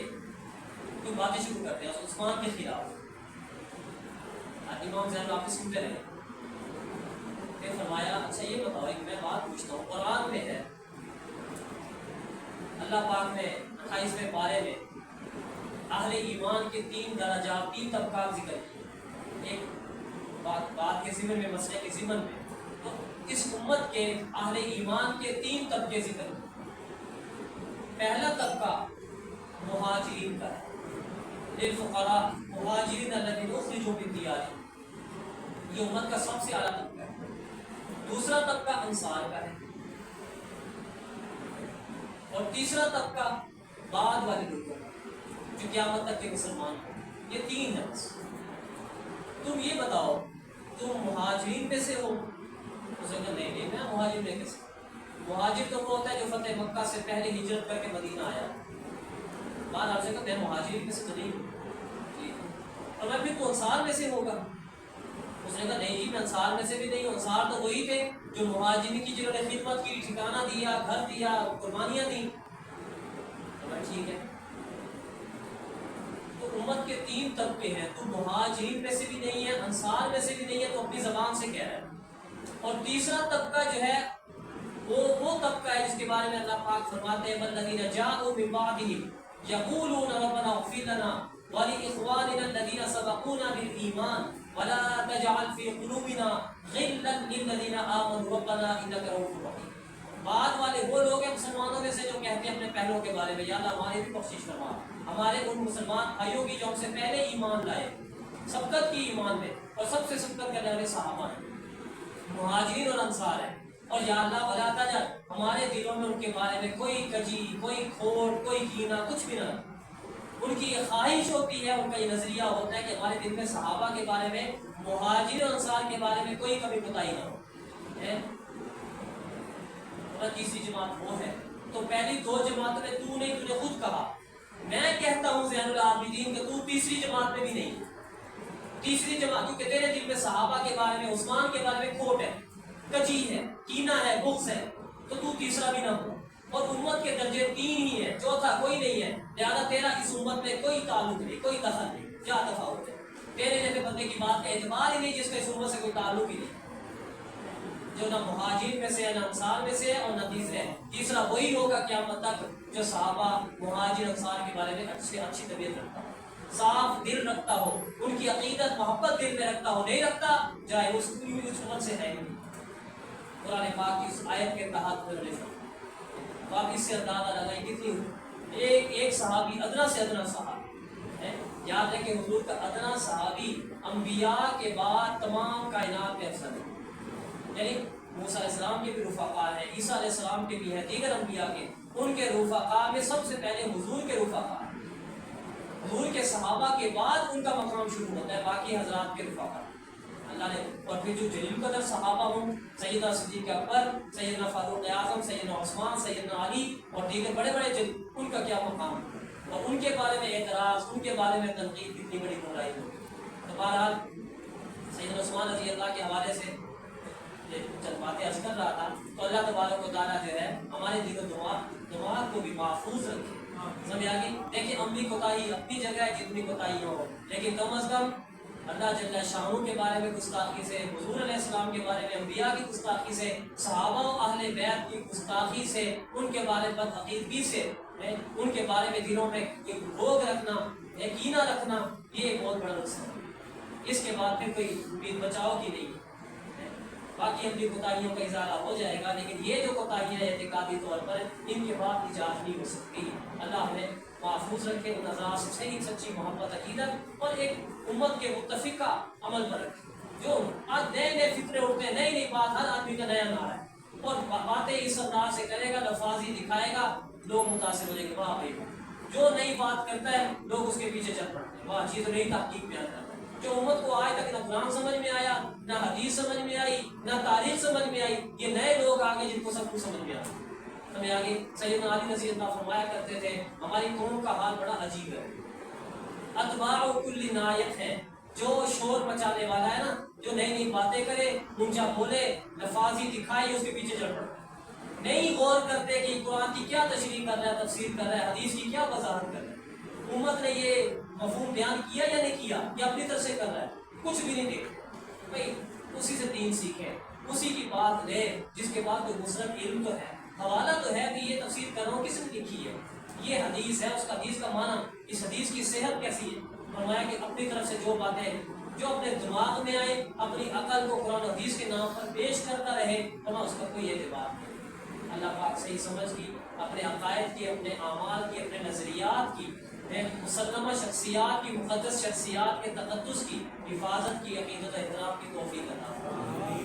کوئی باتیں شروع کرتے ہیں عثمان کے خلاف. امام زین العابدین سنتے رہے. پھر فرمایا اچھا یہ بتاؤ، ایک میں بات پوچھتا ہوں. قرآن میں ہے، اللہ پاک نے 28ویں پارے میں اہل ایمان کے 3 درجات، 3 طبقات ذکر کیے. ایک بات کے ضمن میں، مسئلے کے ضمن میں. تو اس امت کے اہل ایمان کے 3 طبقے ذکر کیے. پہلا طبقہ مہاجرین کا ہے، للفقراء مہاجرین الذین اخرجوا من دیارہم. یہ امت کا سب سے اعلیٰ طبقہ ہے. دوسرا طبقہ انصار کا ہے، اور تیسرا طبقہ بعد والے لوگوں کا جو قیامت تک کے مسلمان ہیں. یہ 3 ہیں بس. تم یہ بتاؤ تم مہاجرین میں سے ہو؟ اس نے کہا نہیں میں مہاجر میں کیسے. مہاجر تو وہ ہوتا ہے جو فتح مکہ سے پہلے ہجرت کر کے مدینہ آیا. بعد آپ سے کہا میں مہاجرین میں سے تو نہیں ہوں. اور میں پھر تو انصار میں سے ہوگا. اس نے کہا نہیں جی میں انصار میں سے بھی نہیں ہوں. انصار تو وہی تھے جو مہاجرین کی جنہوں نے خدمت کی، ٹھکانہ دیا، گھر دیا، قربانیاں دیں. ٹھیک ہے. تو امت کے کے 3 طبقے ہیں، تو مہاجرین میں سے بھی نہیں ہے، انصار میں سے بھی نہیں ہے، تو اپنی زبان سے کہہ رہا ہے۔ اور تیسرا طبقہ جو ہے وہ طبقہ ہے جس کے بارے میں اللہ پاک فرماتے ہیں والذین جاءوا من بعدهم یقولون ربنا اغفر لنا ولاخواننا الذین سبقونا بالایمان ولا تجعل في قلوبنا غلا للذین آمنوا ربنا انک رؤوف رحیم۔ بعد والے وہ لوگ ہیں مسلمانوں میں سے جو کہتے ہیں اپنے پہلوں کے بارے میں یا اللہ ہماری بھی بخشش فرما، ہمارے ان مسلمان بھائیوں کی جو ہم سے پہلے ایمان لائے، سبقت کی ایمان میں، اور سب سے سبقت کرنے والے صحابہ ہیں، مہاجرین اور انصار ہیں۔ اور یا اللہ ولا تجعل، ہمارے دلوں میں ان کے بارے میں کوئی کجی، کوئی کھوٹ، کوئی کینہ، کچھ بھی نہ رکھ۔ ان کی یہ خواہش ہوتی ہے، ان کا یہ نظریہ ہوتا ہے کہ ہمارے دل میں صحابہ کے بارے میں، مہاجرین اور انصار کے بارے میں کوئی کمی کوتاہی نہ ہو۔ اور تیسری جماعت وہ ہے، تو پہلی 2 جماعتوں میں تو نہیں، تو نے خود کہا، میں کہتا ہوں زین العابدین کہ تو تیسری جماعت میں بھی نہیں۔ تیسری جماعت کیونکہ تیرے دل میں صحابہ کے بارے میں، عثمان کے بارے میں کھوٹ ہے، کجی ہے، کینہ ہے، بغض ہے، تو تیسرا بھی نہ ہو۔ اور امت کے درجے 3 ہی ہیں، چوتھا کوئی نہیں ہے، لہٰذا تیرا اس امت میں کوئی تعلق نہیں، کوئی دخل نہیں، کیا تفاوت ہے؟ تیرے جیسے بندے کی بات کا اعتبار ہی نہیں جس کا اس امت سے کوئی تعلق ہی نہیں، جو نہ مہاجرین میں سے ہے، نہ انصار میں سے ہے، اور نہ تیسرا وہی ہوگا قیامت تک جو صحابہ مہاجر انصار کے بارے میں اچھی طبیعت رکھتا ہو، صاف دل رکھتا ہو، ان کی عقیدت محبت دل میں رکھتا ہو، نہیں رکھتا جائے اس امت سے ہے نہیں۔ قرآن پاک کی اس آیت کے تحت آپ اس سے اندازہ لگائیں کتنی ایک صحابی، ادنا سے ادنا صحابی ہے، یاد ہے کہ حضور کا ادنا صحابی انبیاء کے بعد تمام کائنات میں افضل ہے، یعنی موسیٰ علیہ السلام کے بھی رفقا ہیں، عیسیٰ علیہ السلام کے بھی ہیں، دیگر انبیاء کے، ان کے رفقا میں سب سے پہلے حضور کے رفقا ہیں، حضور کے صحابہ کے بعد ان کا مقام شروع ہوتا ہے، باقی حضرات کے رفقا اللہ نے۔ اور پھر جو جلیل قدر صحابہ ہوں، سیدنا صدیق اکبر، سیدنا فاروق اعظم، سیدنا عثمان، سیدنا علی اور دیگر بڑے بڑے ان کا کیا مقام ہے، اور ان کے بارے میں اعتراض، ان کے بارے میں تنقید کتنی بڑی گمراہی ہوگی۔ تو بہرحال سیدنا عثمان رضی اللہ کے حوالے سے چند باتیں عرض کر رہا تھا، تو اللہ تبارک و تعالیٰ جو ہے ہمارے دل و دماغ کو بھی محفوظ رکھے، سمجھ آ گئی؟ دیکھیں عملی کوتاہی اپنی جگہ ہے، جتنی کوتاہی ہو، لیکن کم از کم اللہ جل شانہ کے بارے میں گستاخی سے، حضور علیہ السلام کے بارے میں انبیاء کی گستاخی سے، صحابہ و اہل بیت کی گستاخی سے، ان کے بارے میں بدعقیدگی سے، ان کے بارے میں دلوں میں روگ رکھنا، یقینہ رکھنا، یہ ایک بہت بڑا نقصان ہے۔ اس کے بعد پھر کوئی امید بچاؤ کی نہیں، باقی اپنی کوتاہیوں کا ازالہ ہو جائے گا، لیکن یہ جو کوتاہیاں اعتقادی طور پر ان کے بعد ایجاد نہیں ہو سکتی۔ اللہ ہمیں محفوظ رکھے، ان اعزاز سے صحیح سچی محبت عقیدت اور ایک امت کے متفقہ عمل پر رکھے۔ جو آج نئے نئے فطرے اٹھتے ہیں، نئی نئی بات، ہر آدمی کا نیا نعرہ ہے، اور باتیں اس انداز سے کرے گا، لفاظی دکھائے گا، لوگ متاثر ہو جائیں گے، واہ بھائی جو نئی بات کرتا ہے لوگ اس کے پیچھے چل پڑتے ہیں، واہ چیز نئی تحقیق بیان کرتا ہے۔ جو امت کو آج تک نہ قرآن سمجھ میں آیا، نہ حدیث سمجھ میں آئی، نہ تاریخ سمجھ میں آئی، یہ نئے لوگ آگے جن کو سب کچھ سمجھ میں آیا۔ سمجھ آگے؟ سیدنا علی رضی اللہ فرمایا کرتے تھے ہماری قوم کا حال بڑا عجیب ہے، اتباع کل نایت ہے، جو شور مچانے والا ہے نا، جو نئی نئی باتیں کرے، اونچا بولے، لفاظی دکھائے، اس کے پیچھے چل پڑتا ہے، نہیں غور کرتے کہ قرآن کی کیا تشریح کر رہا ہے، تفسیر کر رہا ہے، حدیث کی کیا وضاحت کر رہا ہے، امت نے یہ مفہوم بیان کیا یا نہیں کیا، یا اپنی طرف سے کر رہا ہے، کچھ بھی نہیں دیکھتے بھائی، اسی سے دین سیکھیں، اسی کی بات لے، جس کے بعد کوئی مسلم علم تو ہے، حوالہ تو ہے کہ یہ تفسیر کر رہا ہوں کس نے لکھی ہے، یہ حدیث ہے، اس کا حدیث کا معنی، اس حدیث کی صحت کیسی ہے۔ فرمایا کہ اپنی طرف سے جو باتیں جو اپنے دماغ میں آئے، اپنی عقل کو قرآن و حدیث کے نام پر پیش کرتا رہے، ورنہ اس کا کوئی اعتبار نہیں۔ اللہ پاک صحیح سمجھ کی، اپنے عقائد کی، اپنے اعمال کی، اپنے نظریات کی، مسلمہ شخصیات کی، مقدس شخصیات کے تقدس کی حفاظت کی، عقیدت احترام کی توفیق عطا فرمائے۔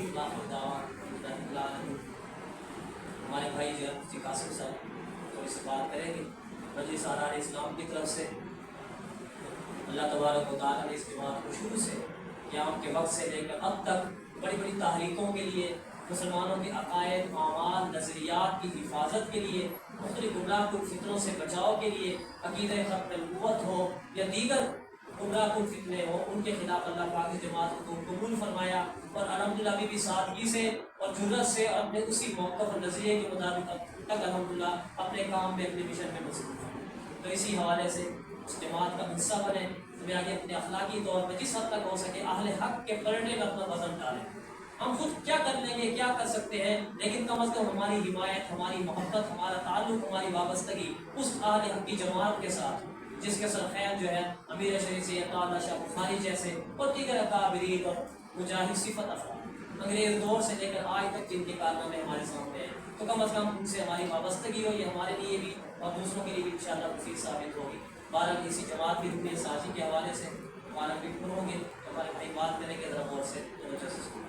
ہمارے بھائی جو ہے قاسم صاحب تھوڑی سی بات کریں گے مجلس آرائے اسلام کی طرف سے۔ اللہ تبارک و تعالیٰ نے اس جماعت کو شروع سے قیام کے وقت سے لے کر اب تک بڑی بڑی تحریکوں کے لیے، مسلمانوں کے عقائد، اعمال، نظریات کی حفاظت کے لیے، مختلف گمراہ کن فتنوں سے بچاؤ کے لیے، عقیدہ ختم نبوت ہو یا دیگر گمراہ کن فتنے ہو، ان کے خلاف اللہ پاک اس جماعت کو قبول فرمایا، اور الحمدللہ ابھی بھی سادگی سے اور جرأت سے اور اپنے اسی موقف اور نظریے کے مطابق اب تک الحمدللہ اپنے کام میں، اپنے مشن میں مصروف ہے۔ تو اسی حوالے سے اس جماعت کا حصہ بنیں، تمہیں آگے اپنے اخلاقی طور پہ جس حد تک ہو سکے اہل حق کے پلڑے میں اپنا وزن ڈالیں۔ ہم خود کیا کر لیں گے، کیا کر سکتے ہیں، لیکن کم از کم ہماری حمایت، ہماری محبت، ہمارا تعلق، ہماری وابستگی اس اہل حق کی جماعت کے ساتھ جس کے سرخیل جو ہے امیر شریف سید تعالیٰ شاہ بخاری جیسے اور دیگر اکابرین اور مجاہد صفت افراد انگریز دور سے لے کر آج تک جن کے کارنامے ہمارے سامنے ہیں، تو کم از کم ان سے ہماری وابستگی ہو، یہ ہمارے لیے بھی اور دوسروں کے لیے بھی انشاءاللہ مفید ثابت ہوگی۔ بہرحال اسی جماعت کی رکن سازی کے حوالے سے ہمارا فکر ہوں گے، ہمارے بھائی بات کریں گے ذرا غور سے توجہ سے سنیں۔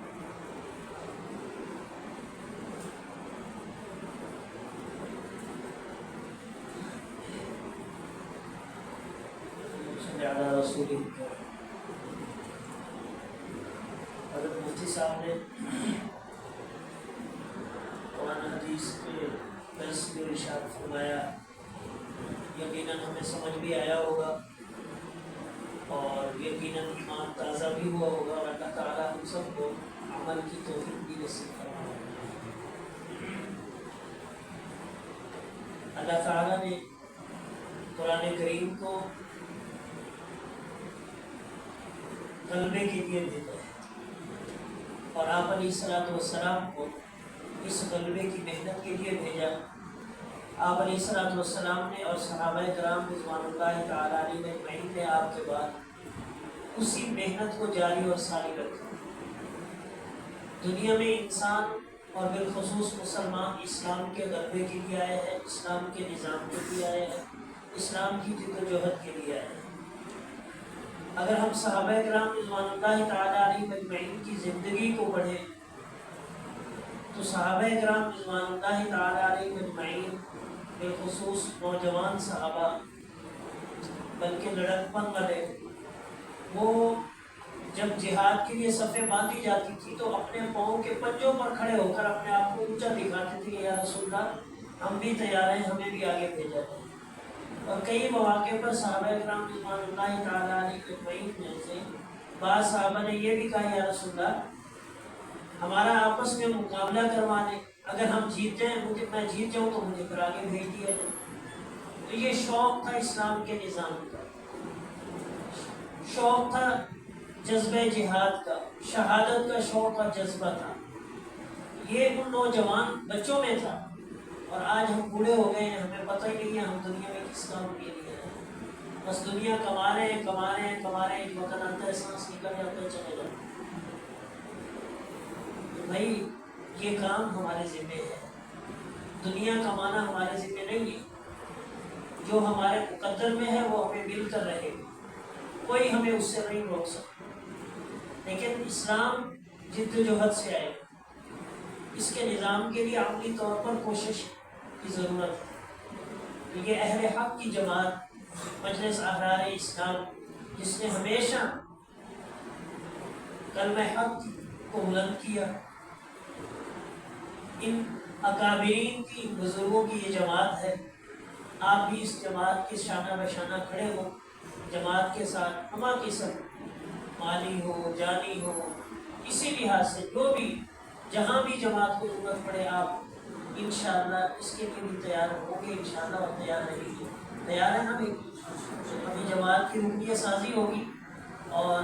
حضرت مفتی صاحب نے قرآن حدیث کے درس میں ارشاد فرمایا، یقیناً ہمیں سمجھ بھی آیا ہوگا اور یقیناً ایمان تازہ بھی ہوا ہوگا، اور اللہ تعالیٰ ہم سب کو عمل کی توفیق بھی نصیب فرمائے۔ اللہ تعالیٰ نے قرآن کریم کو غلبے کے لیے بھیجا ہے، اور آپ علیہ الصلوۃ والسلام کو اس غلبے کی محنت کے لیے بھیجا۔ آپ علیہ الصلوۃ والسلام نے اور صحابہ کرام رضوان اللہ تعالیٰ علیہ اجمعین نے آپ کے بعد اسی محنت کو جاری اور ساری رکھا۔ دنیا میں انسان اور بالخصوص مسلمان اسلام کے غلبے کے لیے آئے ہیں، اسلام کے نظام کے لیے آئے ہیں، اسلام کی جدوجہد کے لیے آئے ہیں۔ اگر ہم صحابہ کرام رضوان اللہ تعالیٰ علیہ اجمعین کی زندگی کو پڑھیں تو صحابہ کرام رضوان اللہ تعالیٰ علیہ اجمعین بالخصوص نوجوان صحابہ بلکہ لڑکپن والے، وہ جب جہاد کے لیے صفیں باندھی جاتی تھی تو اپنے پاؤں کے پنجوں پر کھڑے ہو کر اپنے آپ کو اونچا دکھاتے تھے، یا رسول اللہ ہم بھی تیار ہیں، ہمیں بھی آگے بھیجا جائے۔ اور کئی مواقع پر صحابہ کرام رضوان اللہ تعالیٰ علیہ اجمعین میں سے بعض صحابہ نے یہ بھی کہا، یا رسول اللہ ہمارا آپس میں مقابلہ کروا دیں، اگر ہم جیت جائیں، میں جیت جاؤں تو مجھے پھر آگے بھیج دیا جائے۔ تو یہ شوق تھا اسلام کے نظام کا، شوق تھا جذبہ جہاد کا، شہادت کا شوق اور جذبہ تھا، یہ ان نوجوان بچوں میں تھا۔ اور آج ہم بوڑھے ہو گئے ہیں، ہمیں پتہ ہی نہیں ہے ہم دنیا میں کس کام کے لیے ہیں، بس دنیا کما رہے ہیں کما رہے ہیں کما رہے ہیں، ایک وقت آتا ہے سانس نکل جاتا ہے چلے جاتا ہے۔ بھائی یہ کام ہمارے ذمہ ہے، دنیا کمانا ہمارے ذمہ نہیں ہے، جو ہمارے مقدر میں ہے وہ ہمیں مل کر رہے گا، کوئی ہمیں اس سے نہیں روک سکتا۔ لیکن اسلام جدوجہد سے آئے گا، اس کے نظام کے لیے عملی طور پر کوشش کی ضرورت ہے۔ یہ اہل حق کی جماعت مجلس احرار اسلام، جس نے ہمیشہ کلمہ حق کو بلند کیا، ان اکابرین کی، بزرگوں کی یہ جماعت ہے۔ آپ بھی اس جماعت کے شانہ بشانہ کھڑے ہو، جماعت کے ساتھ ہمہ قسم مالی ہو جانی ہو، کسی لحاظ سے جو بھی جہاں بھی جماعت کو ضرورت پڑے، آپ انشاءاللہ اس کے لیے بھی تیار ہوں گے، انشاءاللہ اور تیار رہیں گے۔ تیار ہیں نا بھی؟ ابھی جماعت کی رکنیت سازی ہوگی اور